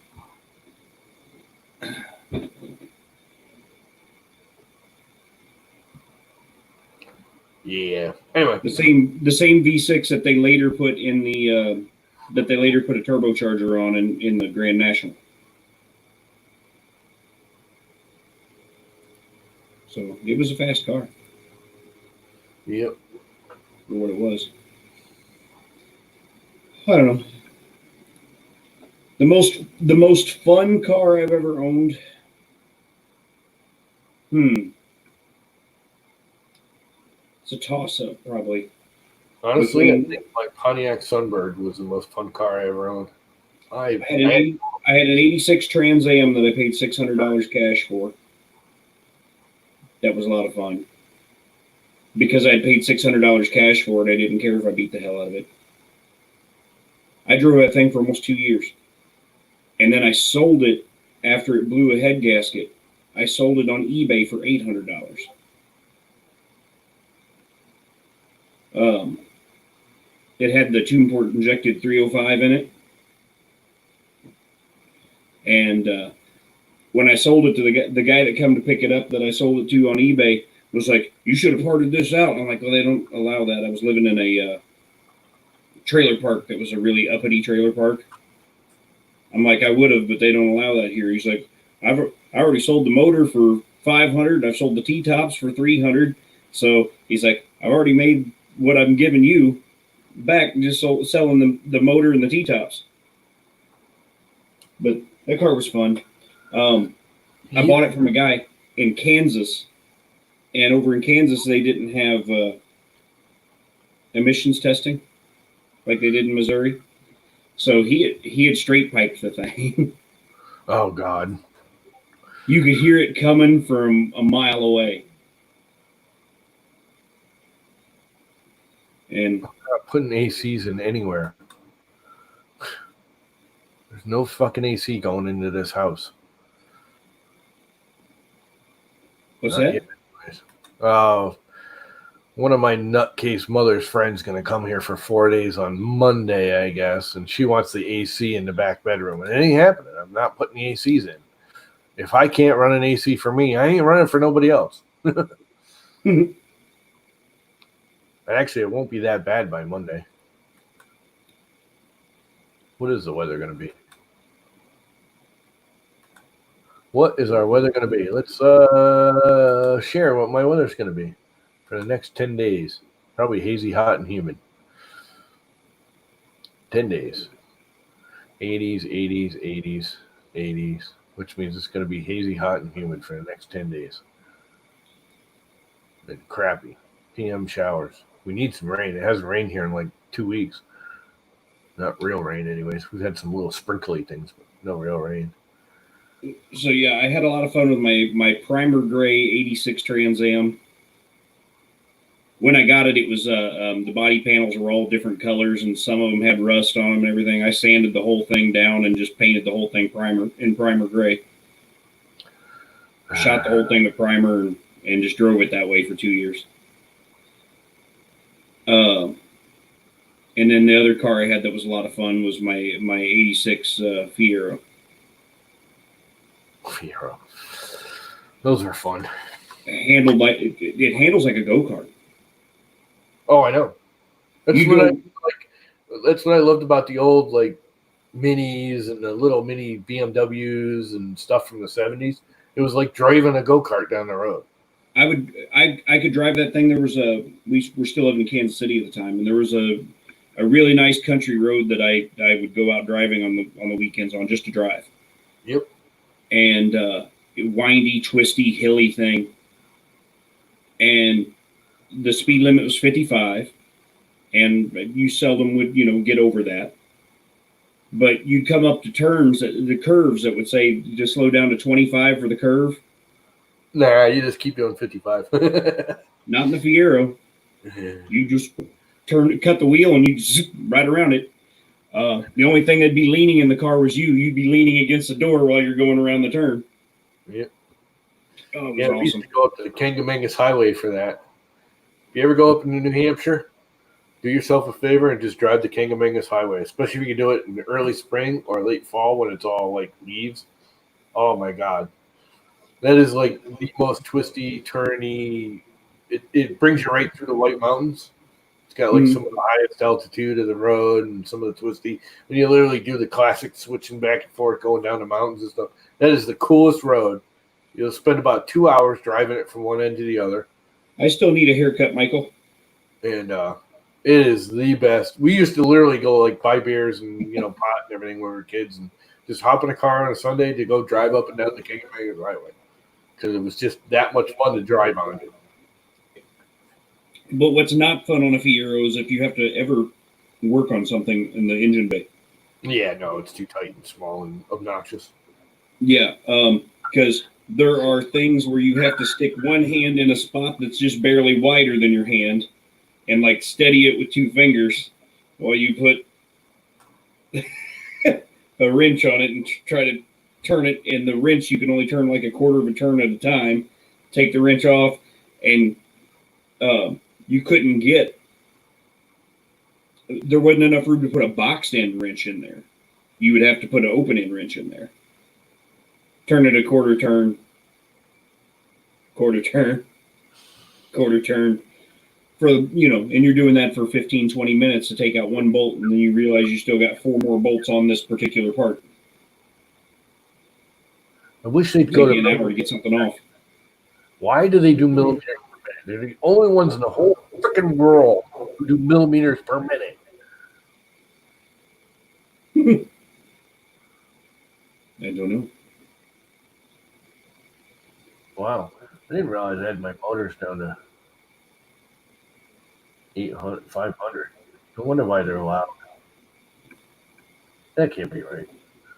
Yeah. Anyway, the same V6 that they later put in the a turbocharger on in the Grand National. So it was a fast car. Yep. For what it was. I don't know. The most fun car I've ever owned. It's a toss-up, probably. Honestly, I think my Pontiac Sunbird was the most fun car I ever owned. I had an 86 Trans Am that I paid $600 cash for. That was a lot of fun. Because I paid $600 cash for it, I didn't care if I beat the hell out of it. I drove that thing for almost 2 years. And then I sold it after it blew a head gasket. I sold it on eBay for $800. It had the two-port injected 305 in it. And when I sold it to the guy that came to pick it up that I sold it to on eBay, was like, "You should have parted this out." And I'm like, "Well, they don't allow that." I was living in a trailer park that was a really uppity trailer park. I'm like, "I would have, but they don't allow that here." He's like, I already sold the motor for $500. I've sold the T-tops for $300. So he's like, "I've already made what I'm giving you back, just selling the motor and the T-tops." But that car was fun. I bought it from a guy in Kansas And over in Kansas, they didn't have emissions testing like they did in Missouri. So he had straight piped the thing. Oh God. You could hear it coming from a mile away. And Not putting ACs in anywhere. There's no fucking AC going into this house. what's Not that? yet, anyways. Oh, one of my nutcase mother's friends going to come here for 4 days on Monday, I guess, and she wants the AC in the back bedroom, and it ain't happening. I'm not putting the ACs in. If I can't run an AC for me, I ain't running for nobody else. Actually, it won't be that bad by Monday. What is the weather going to be? What is our weather going to be? Let's share what my weather's going to be for the next 10 days. Probably hazy, hot, and humid. 10 days. 80s, 80s, 80s, 80s, which means it's going to be hazy, hot, and humid for the next 10 days. And crappy. PM showers. We need some rain. It hasn't rained here in like 2 weeks. Not real rain, anyways. We've had some little sprinkly things, but no real rain. So yeah, I had a lot of fun with my primer gray 86 Trans Am. When I got it, it was the body panels were all different colors, and some of them had rust on them and everything. I sanded the whole thing down and just painted the whole thing primer gray. Shot the whole thing with primer and just drove it that way for 2 years. And then the other car I had that was a lot of fun was my 86 Fiero. Fiero. Those are fun. It handles like a go-kart. Oh, I know. That's what I loved about the old like minis and the little mini BMWs and stuff from the 70s. It was like driving a go-kart down the road. I could drive that thing. There was we were still living in Kansas City at the time, and there was a really nice country road that I would go out driving on the weekends on just to drive. Yep. And windy, twisty, hilly thing. And the speed limit was 55, and you seldom would get over that. But you'd come up to turns, the curves that would say to slow down to 25 for the curve. Nah, you just keep doing 55. Not in the Fiero. You just cut the wheel, and you zip right around it. The only thing that'd be leaning in the car was you. You'd be leaning against the door while you're going around the turn. Yep. Oh, it was awesome. We used to go up to the Kangamangas Highway for that. If you ever go up into New Hampshire, do yourself a favor and just drive the Kangamangas Highway, especially if you can do it in the early spring or late fall when it's all like leaves. Oh my God. That is like the most twisty, turny. It brings you right through the White Mountains. It's got like some of the highest altitude of the road and some of the twisty. When you literally do the classic switching back and forth going down the mountains and stuff, that is the coolest road. You'll spend about 2 hours driving it from one end to the other. I still need a haircut, Michael. And it is the best. We used to literally go like buy beers and pot and everything when we were kids, and just hop in a car on a Sunday to go drive up and down the Kangamangas Highway because it was just that much fun to drive on. But what's not fun on a Fiero is if you have to ever work on something in the engine bay. Yeah, no, it's too tight and small and obnoxious. Yeah, because there are things where you have to stick one hand in a spot that's just barely wider than your hand and like steady it with 2 fingers while you put a wrench on it and try to turn it. And the wrench, you can only turn like a quarter of a turn at a time. Take the wrench off, and you couldn't there wasn't enough room to put a boxed end wrench in there. You would have to put an open end wrench in there. Turn it a quarter turn, for and you're doing that for 15, 20 minutes to take out one bolt, and then you realize you still got 4 more bolts on this particular part. I wish they'd go to an hour to get something off. Why do they do millimeters per minute? They're the only ones in the whole freaking world who do millimeters per minute. I don't know. Wow. I didn't realize I had my motors down to 800, 500. No wonder why they're loud. That can't be right.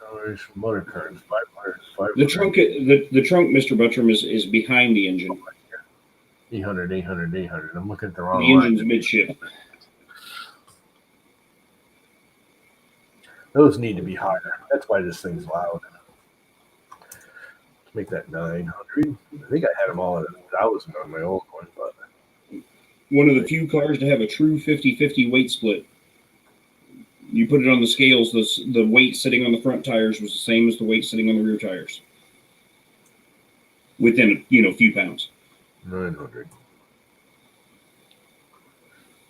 Oh, there's motor currents, 500, The 500, trunk, the trunk, Mr. Buttram, is behind the engine. 800, 800, 800. I'm looking at the wrong The line. engine's midship. Those need to be higher. That's why this thing's loud. Let's make that 900. I think I had them all at 1,000 on my old one, but One of the few cars to have a true 50-50 weight split. You put it on the scales, the weight sitting on the front tires was the same as the weight sitting on the rear tires. Within, a few pounds. 900.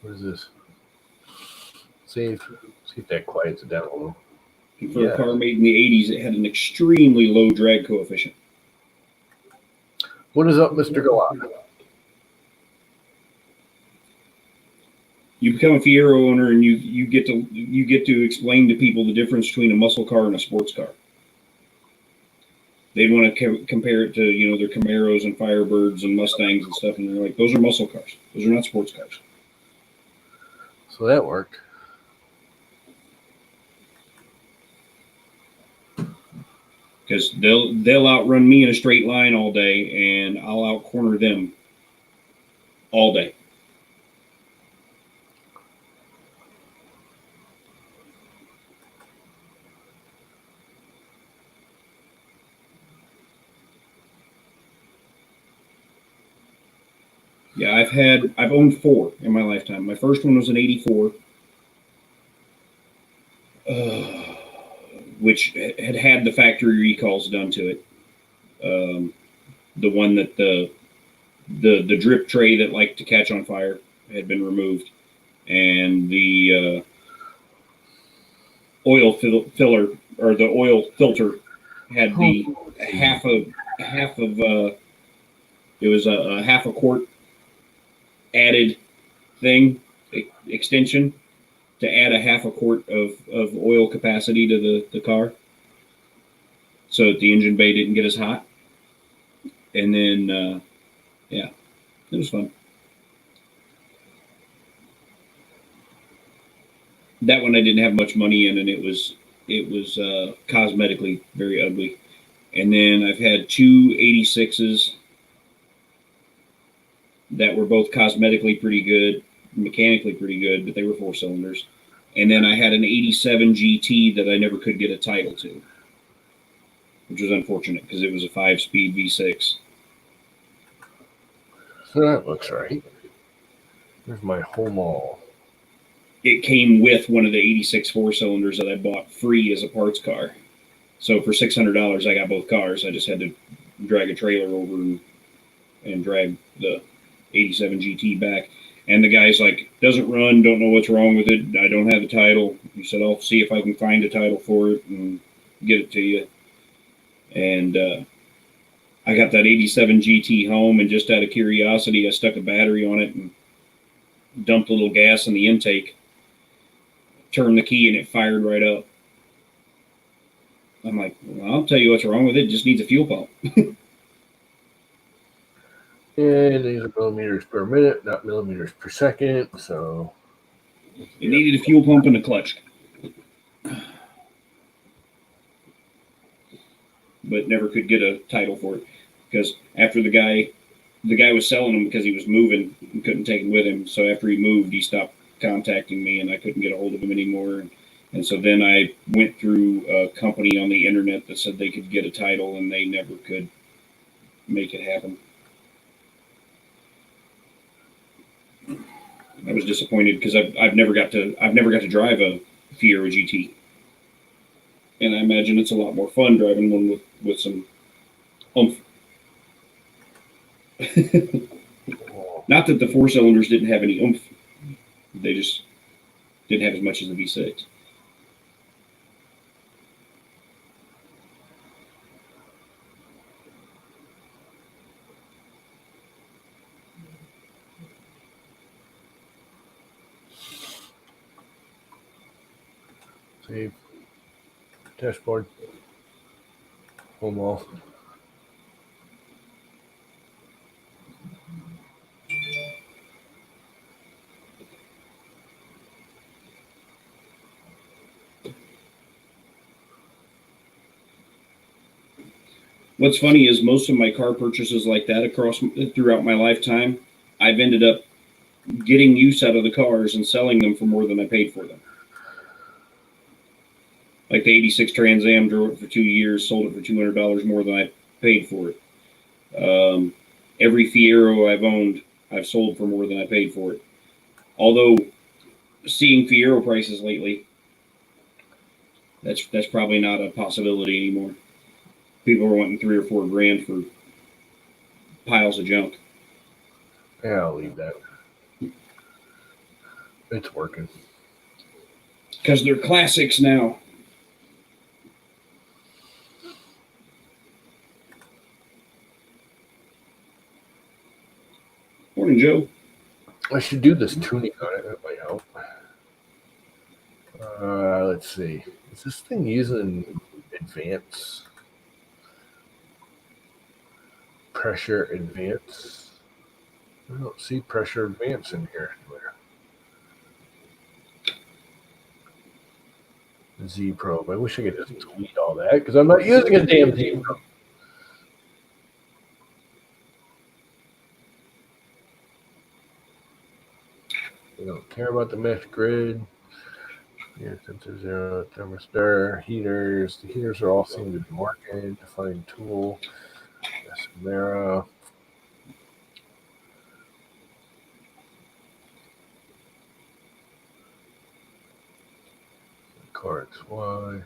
What is this? See if that quiets it down a little. And for a car made in the 80s, it had an extremely low drag coefficient. What is up, Mr. Galata? You become a Fiero owner, and you get to explain to people the difference between a muscle car and a sports car. They want to compare it to their Camaros and Firebirds and Mustangs and stuff, and they're like, those are muscle cars. Those are not sports cars. So that worked. Because they'll outrun me in a straight line all day, and I'll outcorner them all day. Yeah, I've owned 4 in my lifetime. My first one was an 84, which had the factory recalls done to it. The one that the drip tray that liked to catch on fire had been removed, and the oil filler or the oil filter had the half of it was a half a quart added thing extension to add a half a quart of oil capacity to the car so that the engine bay didn't get as hot. And then yeah, it was fun. That one I didn't have much money in, and it was cosmetically very ugly. And then I've had 2 86s that were both cosmetically pretty good, mechanically pretty good, but they were 4 cylinders. And then I had an 87 GT that I never could get a title to, which was unfortunate because it was a 5-speed V6. So that looks right. There's my home all. It came with one of the 86 4-cylinders that I bought free as a parts car. So for $600, I got both cars. I just had to drag a trailer over and drag the 87 GT back. And the guy's like, doesn't run, don't know what's wrong with it. I don't have the title. He said, I'll see if I can find a title for it and get it to you. And I got that 87 GT home, and just out of curiosity, I stuck a battery on it and dumped a little gas in the intake, turned the key, and it fired right up. I'm like, well, I'll tell you what's wrong with it. It just needs a fuel pump. And these are millimeters per minute, not millimeters per second. So it needed a fuel pump and a clutch. But never could get a title for it because after the guy was selling them because he was moving and couldn't take them with him. So after he moved, he stopped contacting me, and I couldn't get a hold of him anymore. And so then I went through a company on the internet that said they could get a title, and they never could make it happen. I was disappointed because I've never got to drive a Fiero GT, and I imagine it's a lot more fun driving one with some oomph. Not that the 4 cylinders didn't have any oomph; they just didn't have as much as the V6. save dashboard, home all. What's funny is most of my car purchases like that throughout my lifetime, I've ended up getting use out of the cars and selling them for more than I paid for them. Like the 86 Trans Am, drove it for 2 years, sold it for $200 more than I paid for it. Every Fiero I've owned, I've sold for more than I paid for it. Although, seeing Fiero prices lately, that's probably not a possibility anymore. People are wanting $3 or $4 grand for piles of junk. Yeah, I'll leave that. It's working. Because they're classics now. Morning, Joe. I should do this tuning on it. That might help. Let's see. Is this thing using advance? Pressure advance? I don't see pressure advance in here anywhere. Z probe. I wish I could just delete all that because I'm not using a damn Z probe. We don't care about the mesh grid. Yeah, sensor 0, thermistor, heaters. The heaters are all seem to be working. Define tool. Escamera. Car XY.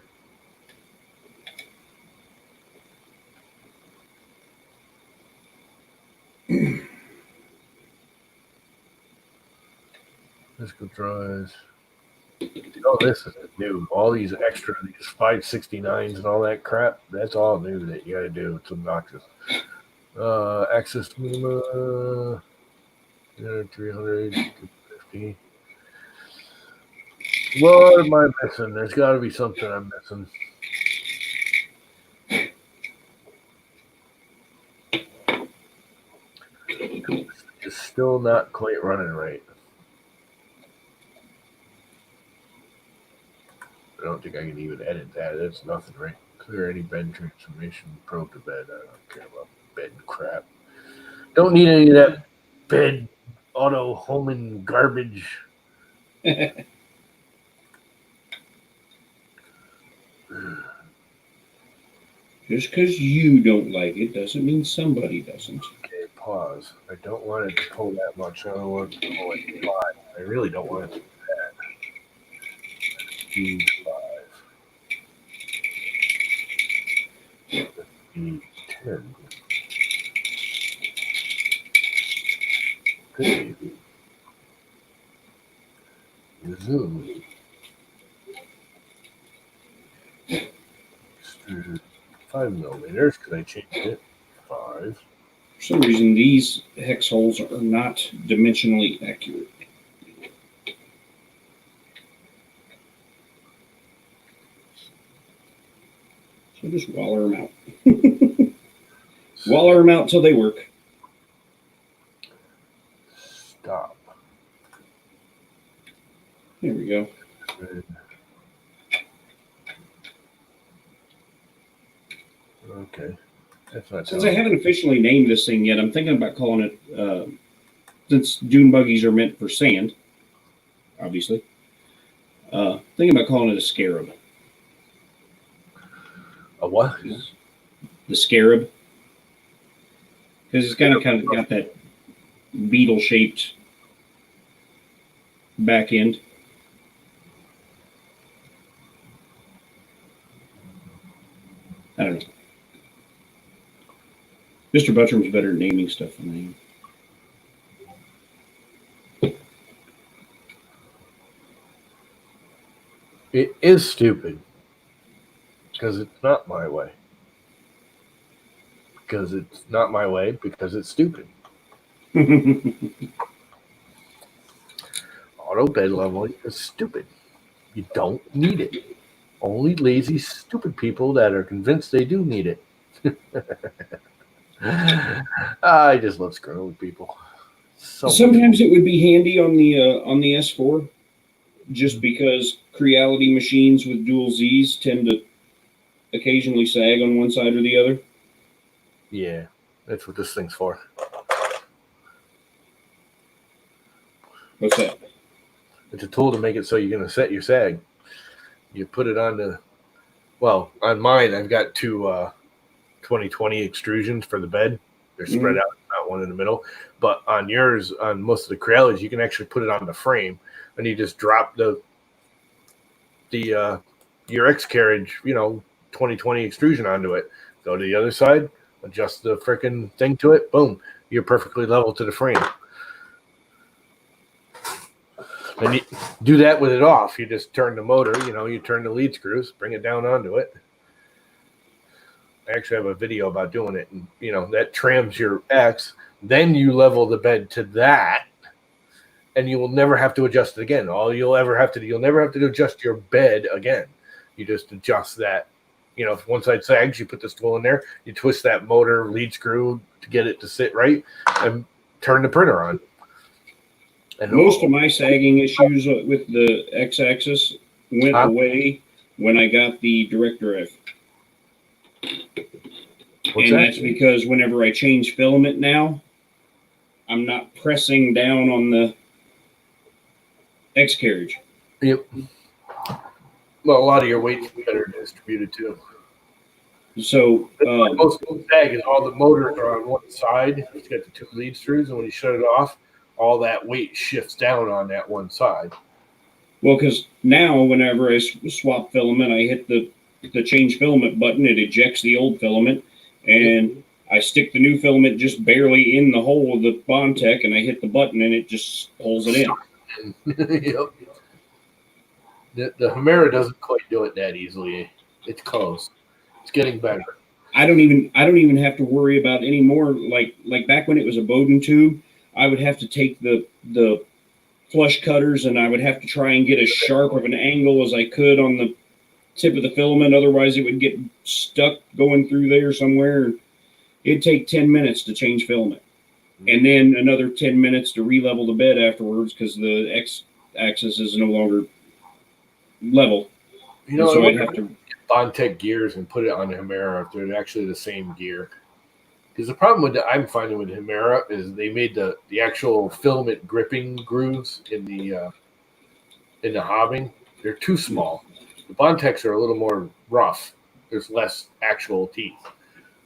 Physical drives. Oh, this is new. All these extra, these 569s and all that crap, that's all new that you got to do. It's obnoxious. Access minima, 300, 250. What am I missing? There's got to be something I'm missing. It's still not quite running right. I don't think I can even edit that. That's nothing, right? Clear any bed transformation, probe to bed. I don't care about bed crap. Don't need any of that bed auto homing garbage. Just because you don't like it doesn't mean somebody doesn't. Okay, pause. I don't want it to pull that much. I don't want it to pull like 5. I really don't want it to do that. Let's do 5. Let's do 10. Okay. Zoom. Extrude 5 millimeters. Could I change it? 5. For some reason, these hex holes are not dimensionally accurate. So just waller them out. Waller them out till they work. Stop. There we go. Good. Okay. That's not Since I haven't officially named this thing yet, I'm thinking about calling it, since dune buggies are meant for sand, obviously, thinking about calling it a scarab. A what? The scarab. Because it's kind of got that beetle-shaped back end. I don't know. Mr. Buttrum's better at naming stuff than I am. It is stupid because it's not my way. Because it's not my way because it's stupid. Auto bed leveling is stupid. You don't need it. Only lazy, stupid people that are convinced they do need it. I just love screwing with people. Sometimes it would be handy on the S4, just because Creality machines with dual Z's tend to occasionally sag on one side or the other. Yeah, that's what this thing's for. What's that? It's a tool to make it so you're going to set your sag. You put it on the, well, on mine, I've got two 2020 extrusions for the bed. They're spread out, not one in the middle. But on yours, on most of the Corellis, you can actually put it on the frame, and you just drop your X carriage, 2020 extrusion onto it. Go to the other side, adjust the freaking thing to it. Boom, you're perfectly level to the frame. And you do that with it off. You just turn the motor, you turn the lead screws, bring it down onto it. I actually have a video about doing it. And, that trams your X. Then you level the bed to that, and you will never have to adjust it again. You'll never have to adjust your bed again. You just adjust that. If one side sags, you put this tool in there, you twist that motor lead screw to get it to sit right, and turn the printer on. And most of my sagging issues with the X-axis went away when I got the Director F. That's because whenever I change filament now, I'm not pressing down on the X carriage. Yep. Well, a lot of your weight's better distributed too. So most sag is all the motors are on one side. It's got the two lead screws, and when you shut it off, all that weight shifts down on that one side. Well, because now whenever I swap filament, I hit the change filament button. It ejects the old filament, and I stick the new filament just barely in the hole of the Bondtech, and I hit the button, and it just pulls it in. Yep. The Hemera doesn't quite do it that easily. It's close. It's getting better. I don't even have to worry about any more. Like back when it was a Bowden tube, I would have to take the flush cutters, and I would have to try and get as sharp of an angle as I could on the tip of the filament. Otherwise, it would get stuck going through there somewhere. It'd take 10 minutes to change filament, and then another 10 minutes to re-level the bed afterwards because the X-axis is no longer level. So I'd have to Bondtech gears and put it on the Hemera if they're actually the same gear. Because the problem I'm finding with Hemera is they made the actual filament gripping grooves in the hobbing. They're too small. The Bondtechs are a little more rough. There's less actual teeth.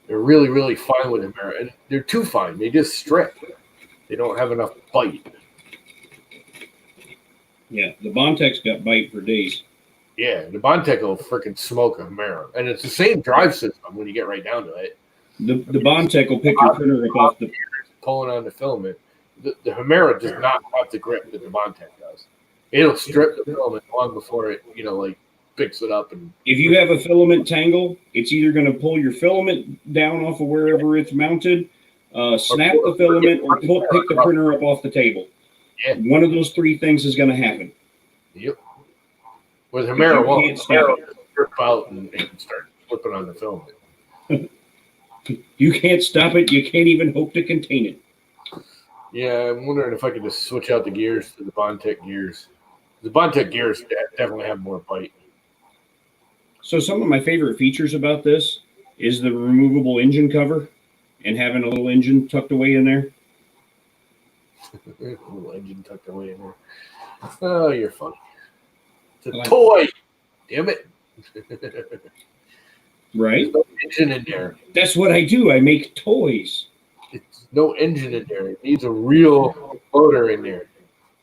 They're really, really fine with Hemera, and they're too fine. They just strip. They don't have enough bite. Yeah, the Bondtech's got bite for days. Yeah, the Bondtech will freaking smoke a Hemera, and it's the same drive system when you get right down to it. The Bondtech will pick your printer up off the pulling on the filament. The Hemera does not have the grip that the Bondtech does. It'll strip the filament long before it, picks it up. And if you have a filament tangle, it's either going to pull your filament down off of wherever it's mounted, snap the filament, or pick the printer up off the table. Yeah. One of those three things is going to happen. Yep. With Hemera, won't strip out and start flipping on the filament. You can't stop it. You can't even hope to contain it. Yeah, I'm wondering if I could just switch out the gears to the Bondtech gears. The Bondtech gears definitely have more bite. So some of my favorite features about this is the removable engine cover and having a little engine tucked away in there. A little engine tucked away in there. Oh, you're funny. It's a toy. Damn it. Right? There's no engine in there. That's what I do. I make toys. It's no engine in there. It needs a real motor in there.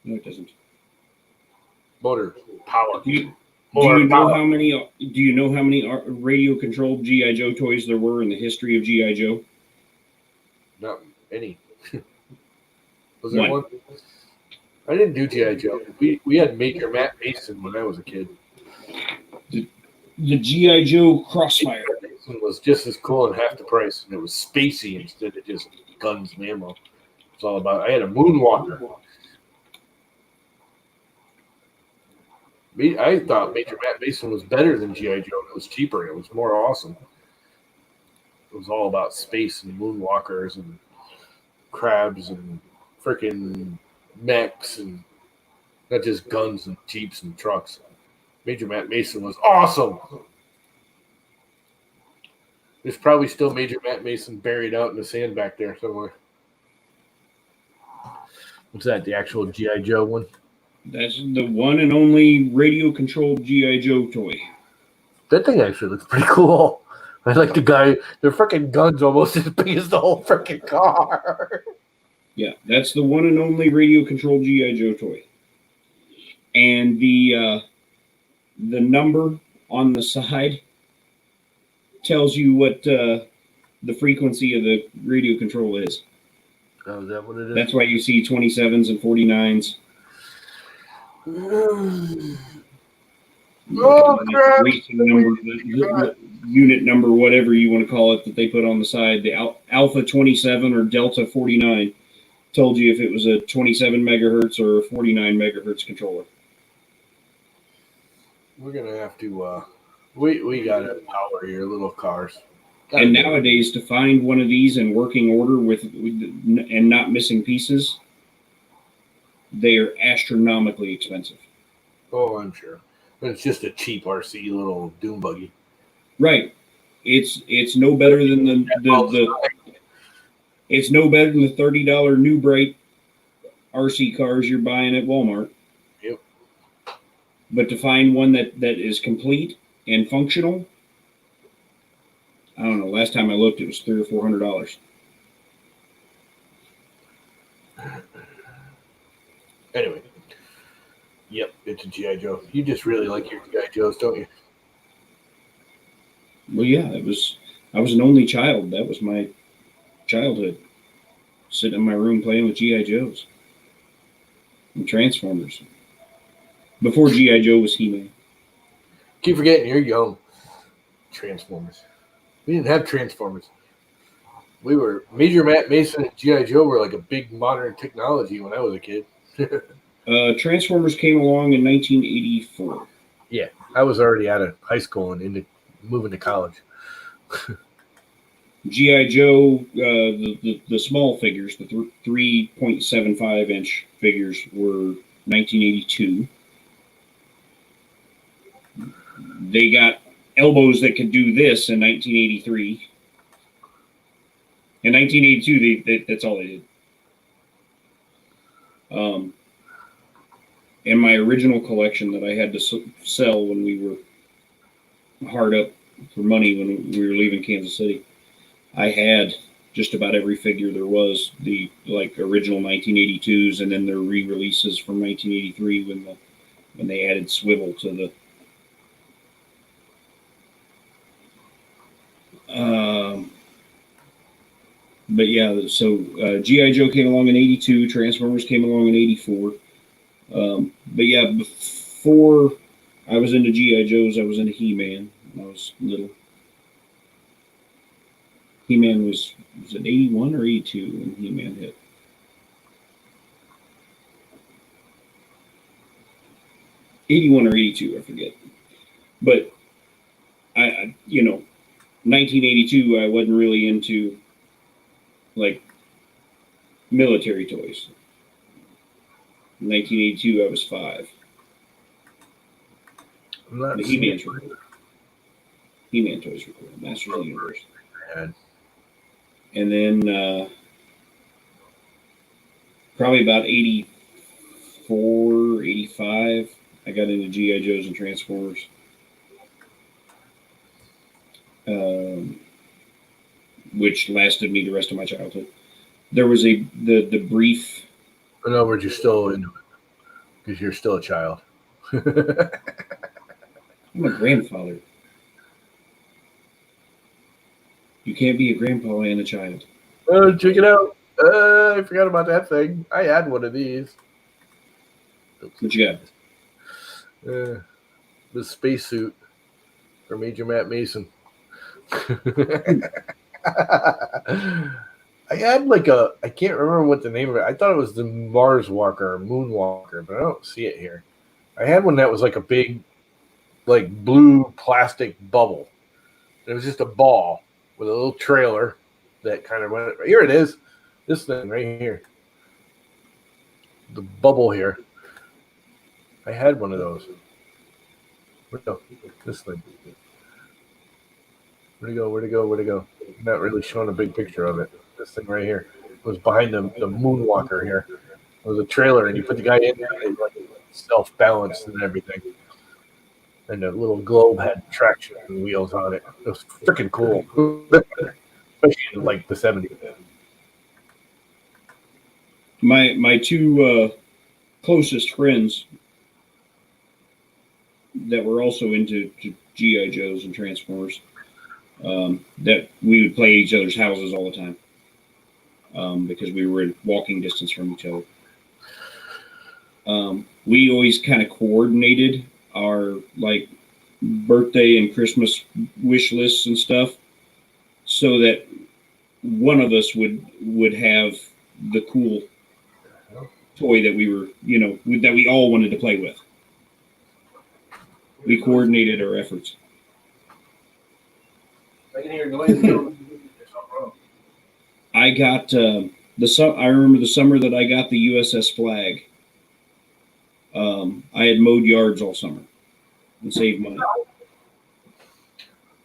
No, it doesn't. Motor power. Do you know how many radio controlled G.I. Joe toys there were in the history of G.I. Joe? Not any. Was there one? I didn't do G.I. Joe. We had Major Matt Mason when I was a kid. The G.I. Joe Crossfire. Mason was just as cool and half the price, and it was spacey instead of just guns and ammo. It's all about. I had a Moonwalker. I thought Major Matt Mason was better than G.I. Joe. It was cheaper. It was more awesome. It was all about space and moonwalkers and crabs and freaking mechs and not just guns and jeeps and trucks. Major Matt Mason was awesome. There's probably still Major Matt Mason buried out in the sand back there somewhere. What's that? The actual G.I. Joe one? That's the one and only radio-controlled G.I. Joe toy. That thing actually looks pretty cool. I like the guy. Their freaking gun's almost as big as the whole freaking car. Yeah, that's the one and only radio-controlled G.I. Joe toy. And the number on the side tells you what the frequency of the radio control is. Oh, is that what it is? That's why you see 27s and 49s. Oh, crap. Racing number, the unit number, whatever you want to call it, that they put on the side. The Alpha 27 or Delta 49 told you if it was a 27 megahertz or a 49 megahertz controller. We're gonna have to. We got to power your little cars. And nowadays, to find one of these in working order with and not missing pieces, they are astronomically expensive. Oh, I'm sure. But it's just a cheap RC little dune buggy. Right. It's no better than it's no better than the $30 New Bright RC cars you're buying at Walmart. Yep. But to find one that is complete and functional, I don't know. Last time I looked, it was $300 or $400. Anyway. Yep, it's a G.I. Joe. You just really like your G.I. Joes, don't you? Well, yeah, I was an only child. That was my childhood. Sitting in my room playing with G.I. Joes and Transformers. Before G.I. Joe was He-Man. Keep forgetting you're young. Transformers. We didn't have Transformers. We were Major Matt Mason and G.I. Joe were like a big modern technology when I was a kid. Transformers came along in 1984. Yeah, I was already out of high school and moving to college. G.I. Joe, the small figures, the 3.75 inch figures were 1982. They got elbows that could do this in 1983. In 1982, that's all they did. And my original collection that I had to sell when we were hard up for money when we were leaving Kansas City, I had just about every figure there was, the original 1982s, and then their re-releases from 1983 when they added swivel to the. But yeah, so G.I. Joe came along in 82, Transformers came along in 84. But yeah, before I was into G.I. Joes, I was into He-Man when I was little. He-Man was it 81 or 82 when He-Man hit? '81 or 82, I forget. But I 1982, I wasn't really into military toys. In 1982, I was 5. The He-Man's were cool. He-Man toys were cool. Masters of the Universe. And then probably about 84, 85, I got into G.I. Joes and Transformers. Which lasted me the rest of my childhood. There was the brief. In other words, you're still into it because you're still a child. I'm a grandfather. You can't be a grandpa and a child. Oh, check it out. I forgot about that thing. I had one of these. What you got? The spacesuit for Major Matt Mason. I had I can't remember what the name of it. I thought it was the Mars Walker or Moon Walker, but I don't see it here. I had one that was like a big, blue plastic bubble. It was just a ball with a little trailer that kind of went. Here it is. This thing right here. The bubble here. I had one of those. No, this thing. Where'd it go? Where'd it go? Where'd it go? Not really showing a big picture of it. This thing right here was behind the Moonwalker here. It was a trailer, and you put the guy in there, and it like self-balanced and everything. And the little globe had traction wheels on it. It was freaking cool, especially in like the 70s. My two closest friends that were also into GI Joes and Transformers, that we would play at each other's houses all the time, because we were in walking distance from each other. We always kind of coordinated our like birthday and Christmas wish lists and stuff, so that one of us would have the cool toy that we were, that we all wanted to play with. We coordinated our efforts. I can hear noise. I got I remember the summer that I got the USS Flag. I had mowed yards all summer and saved money.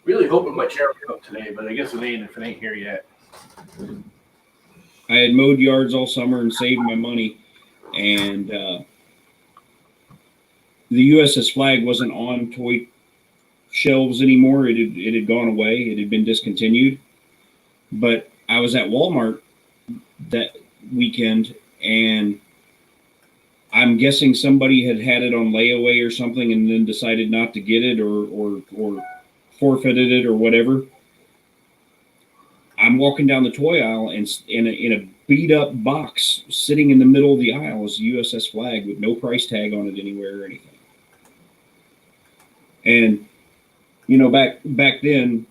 Really hoping my chair will come today, but I guess it ain't if it ain't here yet. I had mowed yards all summer and saved my money, and the USS Flag wasn't on toy shelves anymore. It had gone away. It had been discontinued. But I was at Walmart that weekend, and I'm guessing somebody had it on layaway or something, and then decided not to get it or forfeited it or whatever. I'm walking down the toy aisle, and in a beat up box sitting in the middle of the aisle is a USS Flag with no price tag on it anywhere or anything. And back then,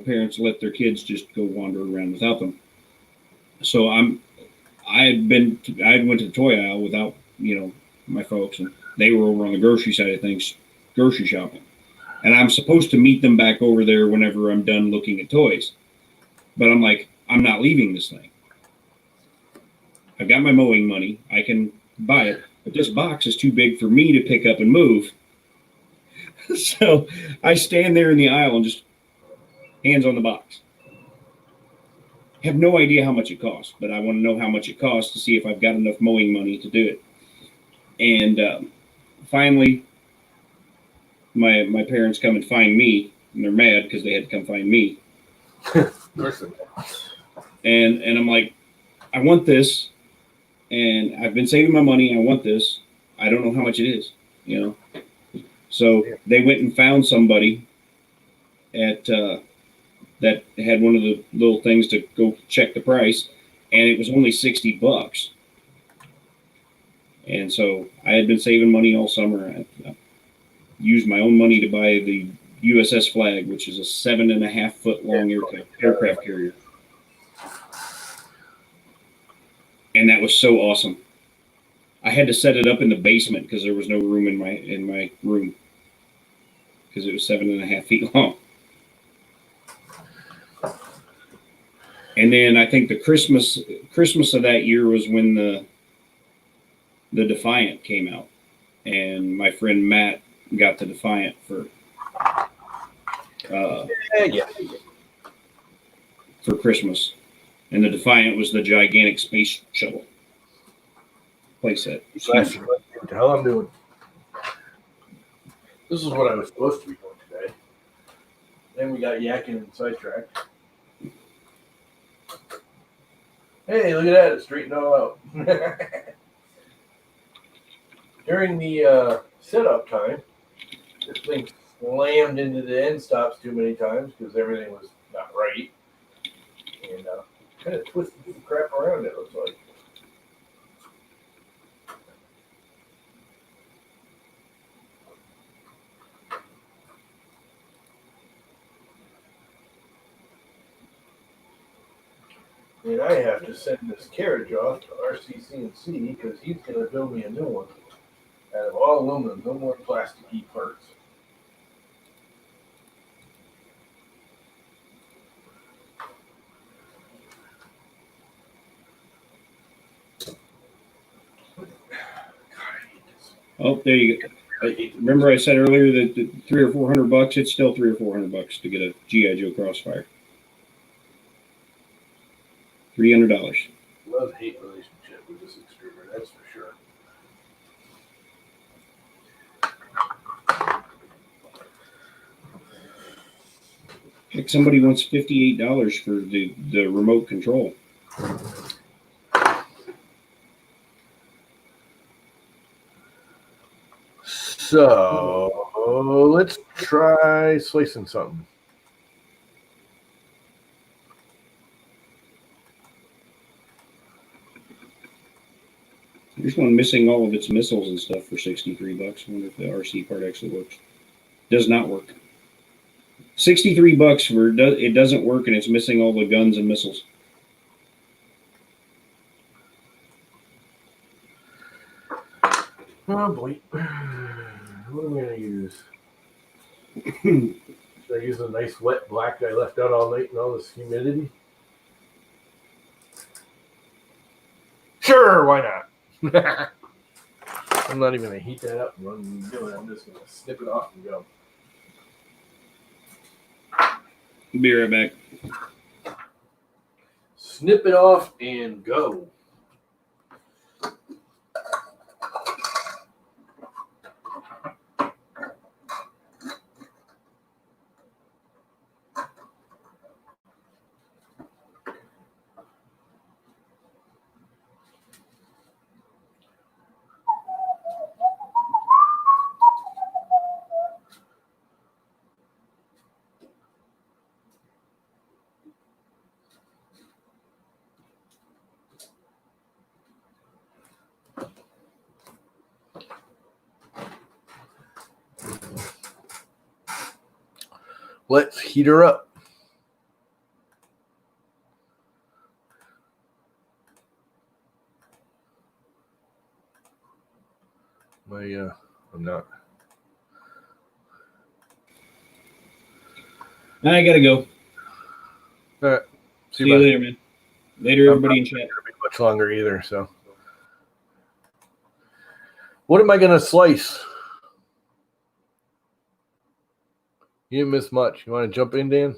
parents let their kids just go wander around without them. So I went to the toy aisle without my folks, and they were over on the grocery side of things, grocery shopping. And I'm supposed to meet them back over there whenever I'm done looking at toys. But I'm like, I'm not leaving this thing. I've got my mowing money. I can buy it. But this box is too big for me to pick up and move. So I stand there in the aisle and just hands on the box. I have no idea how much it costs, but I want to know how much it costs to see if I've got enough mowing money to do it. And finally, my parents come and find me, and they're mad because they had to come find me. And I'm like, I want this, and I've been saving my money. I want this. I don't know how much it is, So they went and found somebody at that had one of the little things to go check the price, and it was only $60. And so I had been saving money all summer. I used my own money to buy the USS Flag, which is a 7.5 foot long aircraft carrier. And that was so awesome. I had to set it up in the basement because there was no room in my room, because it was 7.5 feet long. And then I think the Christmas of that year was when the Defiant came out, and my friend Matt got the Defiant for Christmas. And the Defiant was the gigantic space shuttle playset. What the hell I'm doing? This is what I was supposed to be doing today. Then we got yakking and sidetracked. Hey, look at that. It straightened all out. During the setup time, this thing slammed into the end stops too many times because everything was not right. And kind of twisted the crap around, it looks like. And I have to send this carriage off to RCC&C because he's going to build me a new one out of all aluminum, no more plasticky parts. Oh, there you go. Remember I said earlier that the $300 or $400, it's still $300 or $400 to get a G.I. Joe Crossfire. $300. Love-hate relationship with this extruder, that's for sure. Like somebody wants $58 for the remote control. So let's try slicing something. There's one missing all of its missiles and stuff for $63. I wonder if the RC part actually works. Does not work. $63 for it doesn't work, and it's missing all the guns and missiles. Oh boy. What am I going to use? Should I use a nice wet black I left out all night in all this humidity? Sure, why not? I'm not even going to heat that up and run and do it. I'm just going to snip it off and go. Be right back. Snip it off and go. Let's heat her up. I'm not. I gotta go. All right. See you later, man. Later, everybody in chat. Not gonna be much longer either. So, what am I gonna slice? You didn't miss much. You want to jump in, Dan?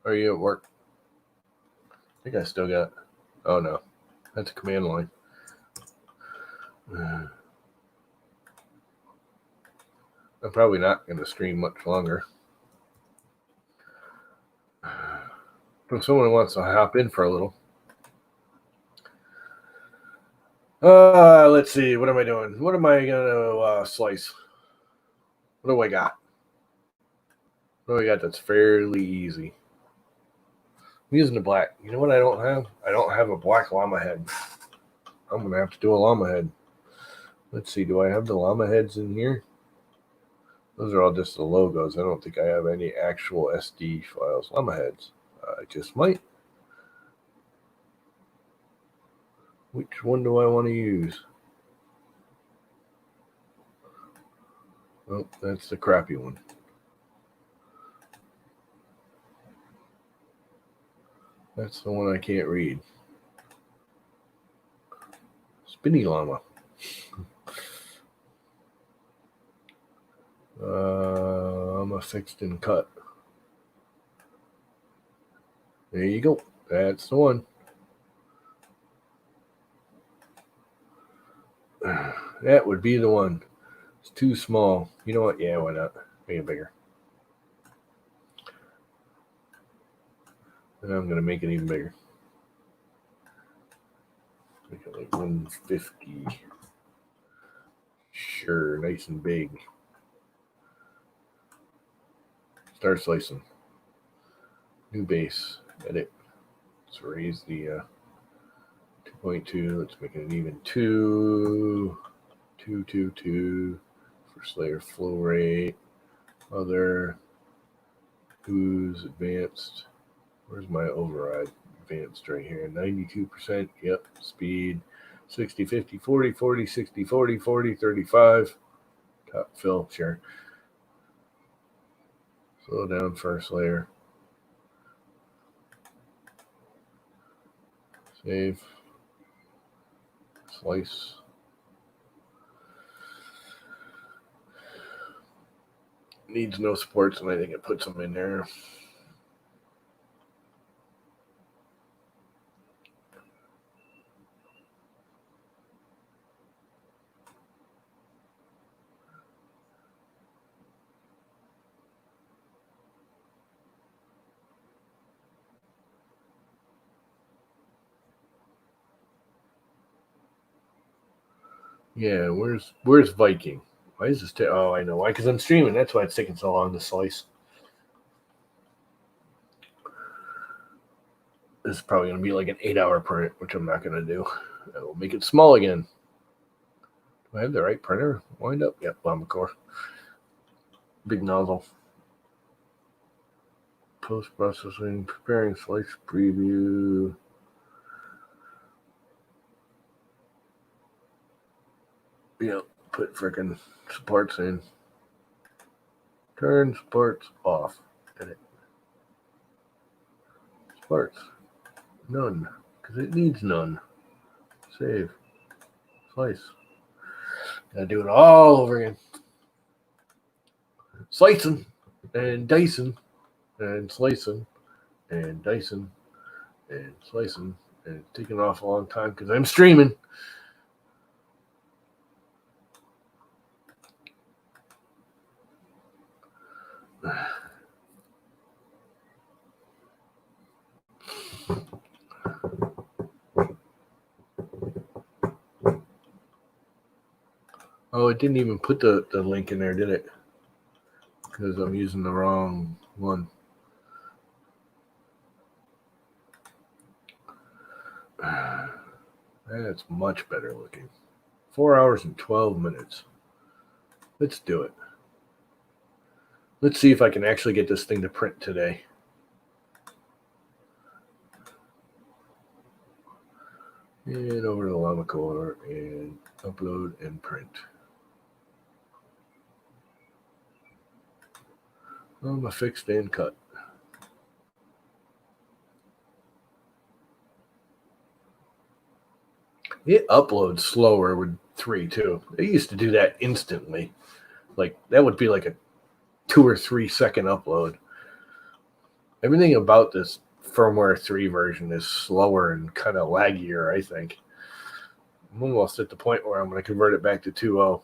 Or are you at work? I think I still got. Oh no, that's a command line. I'm probably not going to stream much longer. If someone wants to hop in for a little. Let's see. What am I doing? What am I going to slice? What do I got? What do I got that's fairly easy? I'm using the black. You know what I don't have? I don't have a black llama head. I'm going to have to do a llama head. Let's see. Do I have the llama heads in here? Those are all just the logos. I don't think I have any actual SD files. Llama heads. I just might. Which one do I want to use? Oh, that's the crappy one. That's the one I can't read. Spinny llama. I'm a fixed and cut. There you go. That's the one. That would be the one. It's too small. You know what? Yeah, why not? Make it bigger. And I'm going to make it even bigger. Make it like 150. Sure, nice and big. Start slicing. New base. Edit. Let's raise the 2.2. Let's make it an even 2. 2, 2, 2. First layer flow rate. Other. Who's advanced? Where's my override? Advanced right here. 92%. Yep. Speed. 60, 50, 40, 40, 60, 40, 40, 35. Top fill. Sure. Slow down first layer. Save. Slice. needs no supports, and I think it puts them in there. Yeah, where's Viking? Why is this? Oh, I know why. Because I'm streaming. That's why it's taking so long to slice. This is probably going to be like an 8-hour print, which I'm not going to do. I will make it small again. Do I have the right printer? Wind up? Yep, LlamaCore. Big nozzle. Post-processing, preparing slice preview. Yep, put frickin' supports in. Turn supports off. Edit. Supports. None. Because it needs none. Save. Slice. Gotta do it all over again. Slicing and dicing and slicing and dicing and slicing, and it's taking off a long time because I'm streaming. Oh, it didn't even put the link in there, did it? Because I'm using the wrong one. That's much better looking. 4 hours and 12 minutes. Let's do it. Let's see if I can actually get this thing to print today. And over to LlamaCore and upload and print. I'm a fixed and cut. It uploads slower with 3 too. It used to do that instantly. Like that would be like a 2 or 3 second upload. Everything about this firmware 3 version is slower and kind of laggier, I think. I'm almost at the point where I'm going to convert it back to 2.0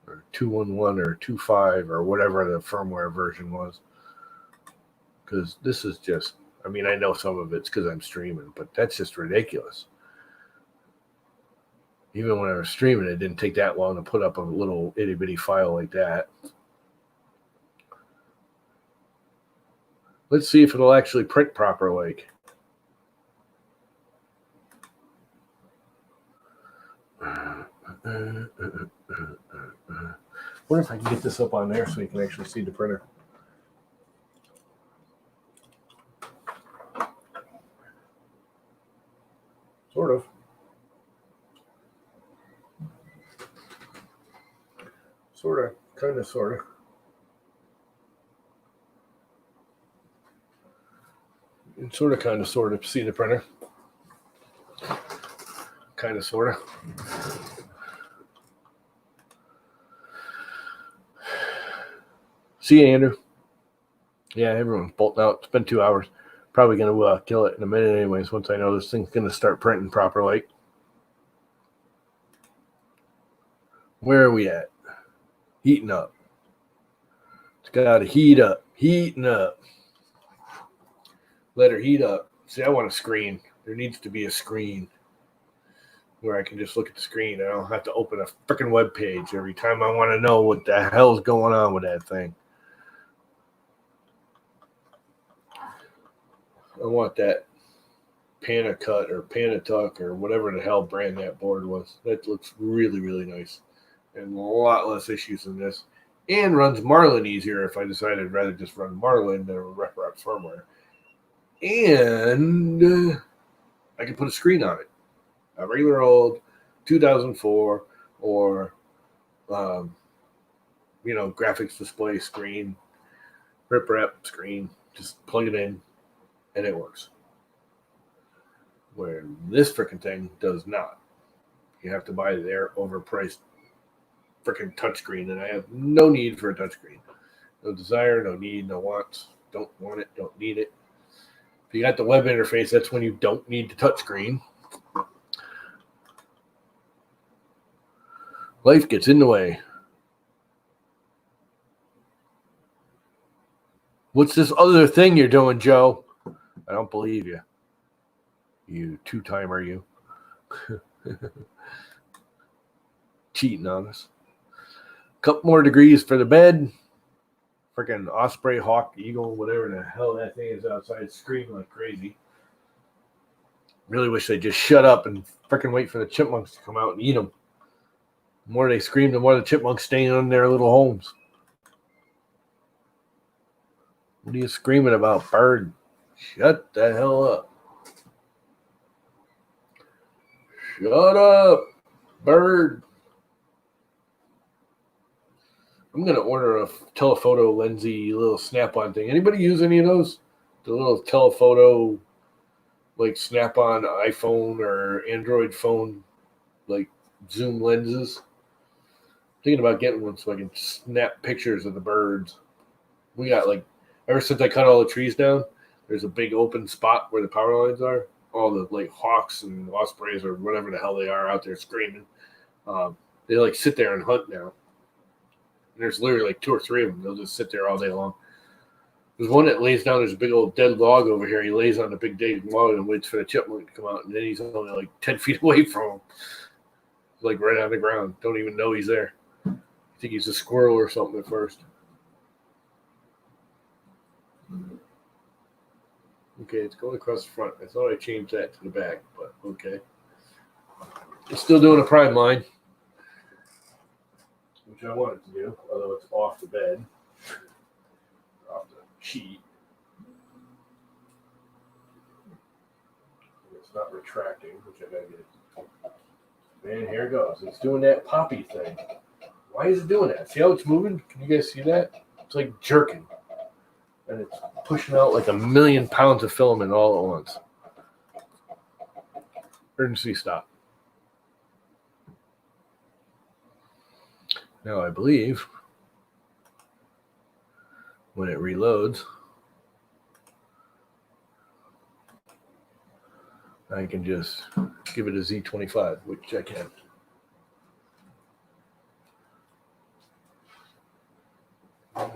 or 2.11 or 2.5 or whatever the firmware version was. Because this is just, I mean, I know some of it's because I'm streaming, but that's just ridiculous. Even when I was streaming, it didn't take that long to put up a little itty bitty file like that. Let's see if it'll actually print proper like. What if I can get this up on there so you can actually see the printer? Sort of. Sort of. Kind of, sort of. You can sort of, kind of, sort of see the printer. Kind of, sort of. See you, Andrew. Yeah, everyone's bolting out. It's been 2 hours. Probably going to kill it in a minute anyways once I know this thing's going to start printing properly. Where are we at? Heating up. It's got to heat up. Heating up. Let her heat up. See, I want a screen. There needs to be a screen where I can just look at the screen. I don't have to open a freaking web page every time I want to know what the hell's going on with that thing. I want that Panacut or Panatuck or whatever the hell brand that board was. That looks really, really nice. And a lot less issues than this. And runs Marlin easier if I decided I'd rather just run Marlin than RepRapFirmware. And I can put a screen on it. A regular old 2004 or, graphics display screen, RepRap screen. Just plug it in and it works. Where this freaking thing does not. You have to buy their overpriced freaking touchscreen, and I have no need for a touchscreen. No desire, no need, no wants. Don't want it, don't need it. If you got the web interface, that's when you don't need the touchscreen. Life gets in the way. What's this other thing you're doing, Joe? I don't believe you. You two-timer, you. Cheating on us. Couple more degrees for the bed. Freaking osprey, hawk, eagle, whatever the hell that thing is outside, screaming like crazy. Really wish they'd just shut up and freaking wait for the chipmunks to come out and eat them. The more they scream, the more the chipmunks stay in their little homes. What are you screaming about, bird? Shut the hell up. Shut up, bird. I'm going to order a telephoto lensy little snap-on thing. Anybody use any of those? The little telephoto, like snap-on iPhone or Android phone, like zoom lenses. Thinking about getting one so I can snap pictures of the birds. We got like, ever since I cut all the trees down, there's a big open spot where the power lines are. All the like hawks and ospreys or whatever the hell they are out there screaming. They like sit there and hunt now. And there's literally like 2 or 3 of them. They'll just sit there all day long. There's one that lays down. There's a big old dead log over here. He lays on the big dead log and waits for the chipmunk to come out. And then he's only like 10 feet away from him. Like right on the ground. Don't even know he's there. I think he's a squirrel or something at first. Okay, it's going across the front. I thought I changed that to the back, but okay. It's still doing a prime line, which I wanted to do, although it's off the bed, off the sheet. It's not retracting, which I gotta get. Man, here it goes. It's doing that poppy thing. Why is it doing that? See how it's moving? Can you guys see that? It's like jerking. And it's pushing out like 1,000,000 pounds of filament all at once. Emergency stop. Now I believe when it reloads, I can just give it a Z25, which I can.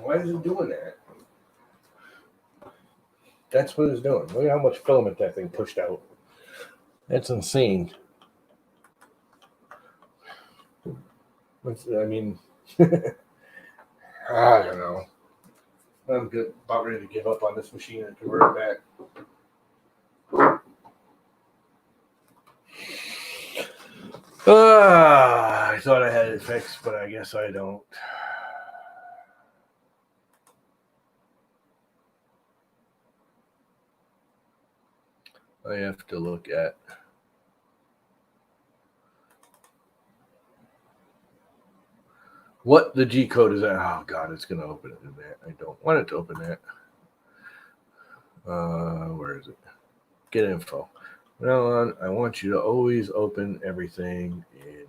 Why is it doing that? That's what it's doing. Look at how much filament that thing pushed out. That's insane. I mean, I don't know. I'm good, about ready to give up on this machine and convert it back. I thought I had it fixed, but I guess I don't. I have to look at what the G code is at. Oh, God, it's going to open it in that. I don't want it to open that. Where is it? Get info. Now on, I want you to always open everything in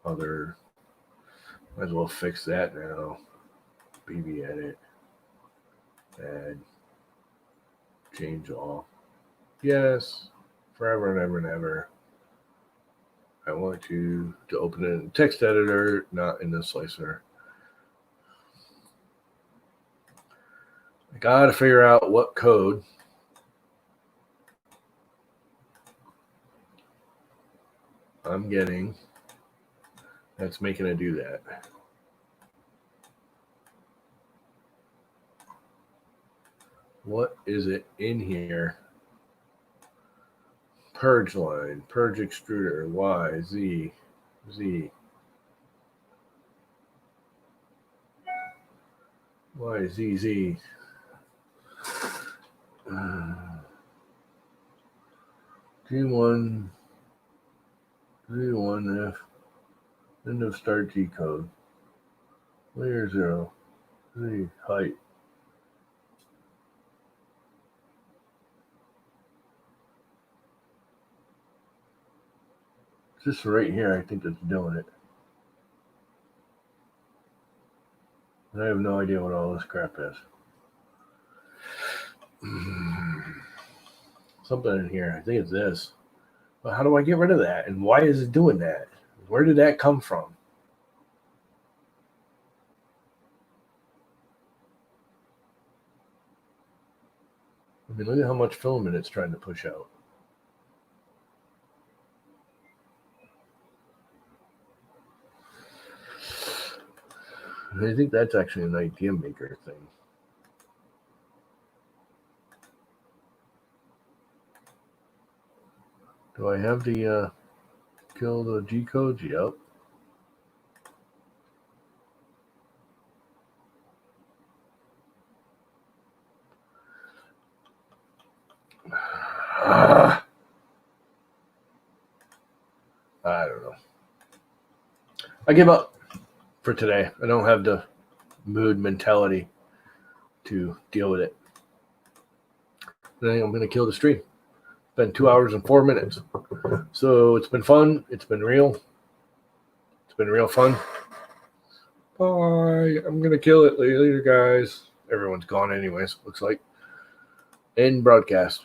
other. Might as well fix that now. BB edit. Add. Change all. Yes. Forever and ever and ever. I want you to open it in the text editor, not in the slicer. I got to figure out what code I'm getting that's making it do that. What is it in here? Purge line, purge extruder, Y, Z, Z. Y, Z, Z. G1, Z1, F, end of start G code. Layer 0, Z, height. Just right here, I think that's doing it. I have no idea what all this crap is. Something in here. I think it's this. But how do I get rid of that? And why is it doing that? Where did that come from? I mean, look at how much filament it's trying to push out. I think that's actually an idea maker thing. Do I have the kill the G codes? Yep. I don't know. I give up for today. I don't have the mood mentality to deal with it. I think I'm going to kill the stream. It's been 2 hours and 4 minutes. So it's been fun. It's been real. It's been real fun. Bye. I'm going to kill it later, guys. Everyone's gone anyways, looks like. End broadcast.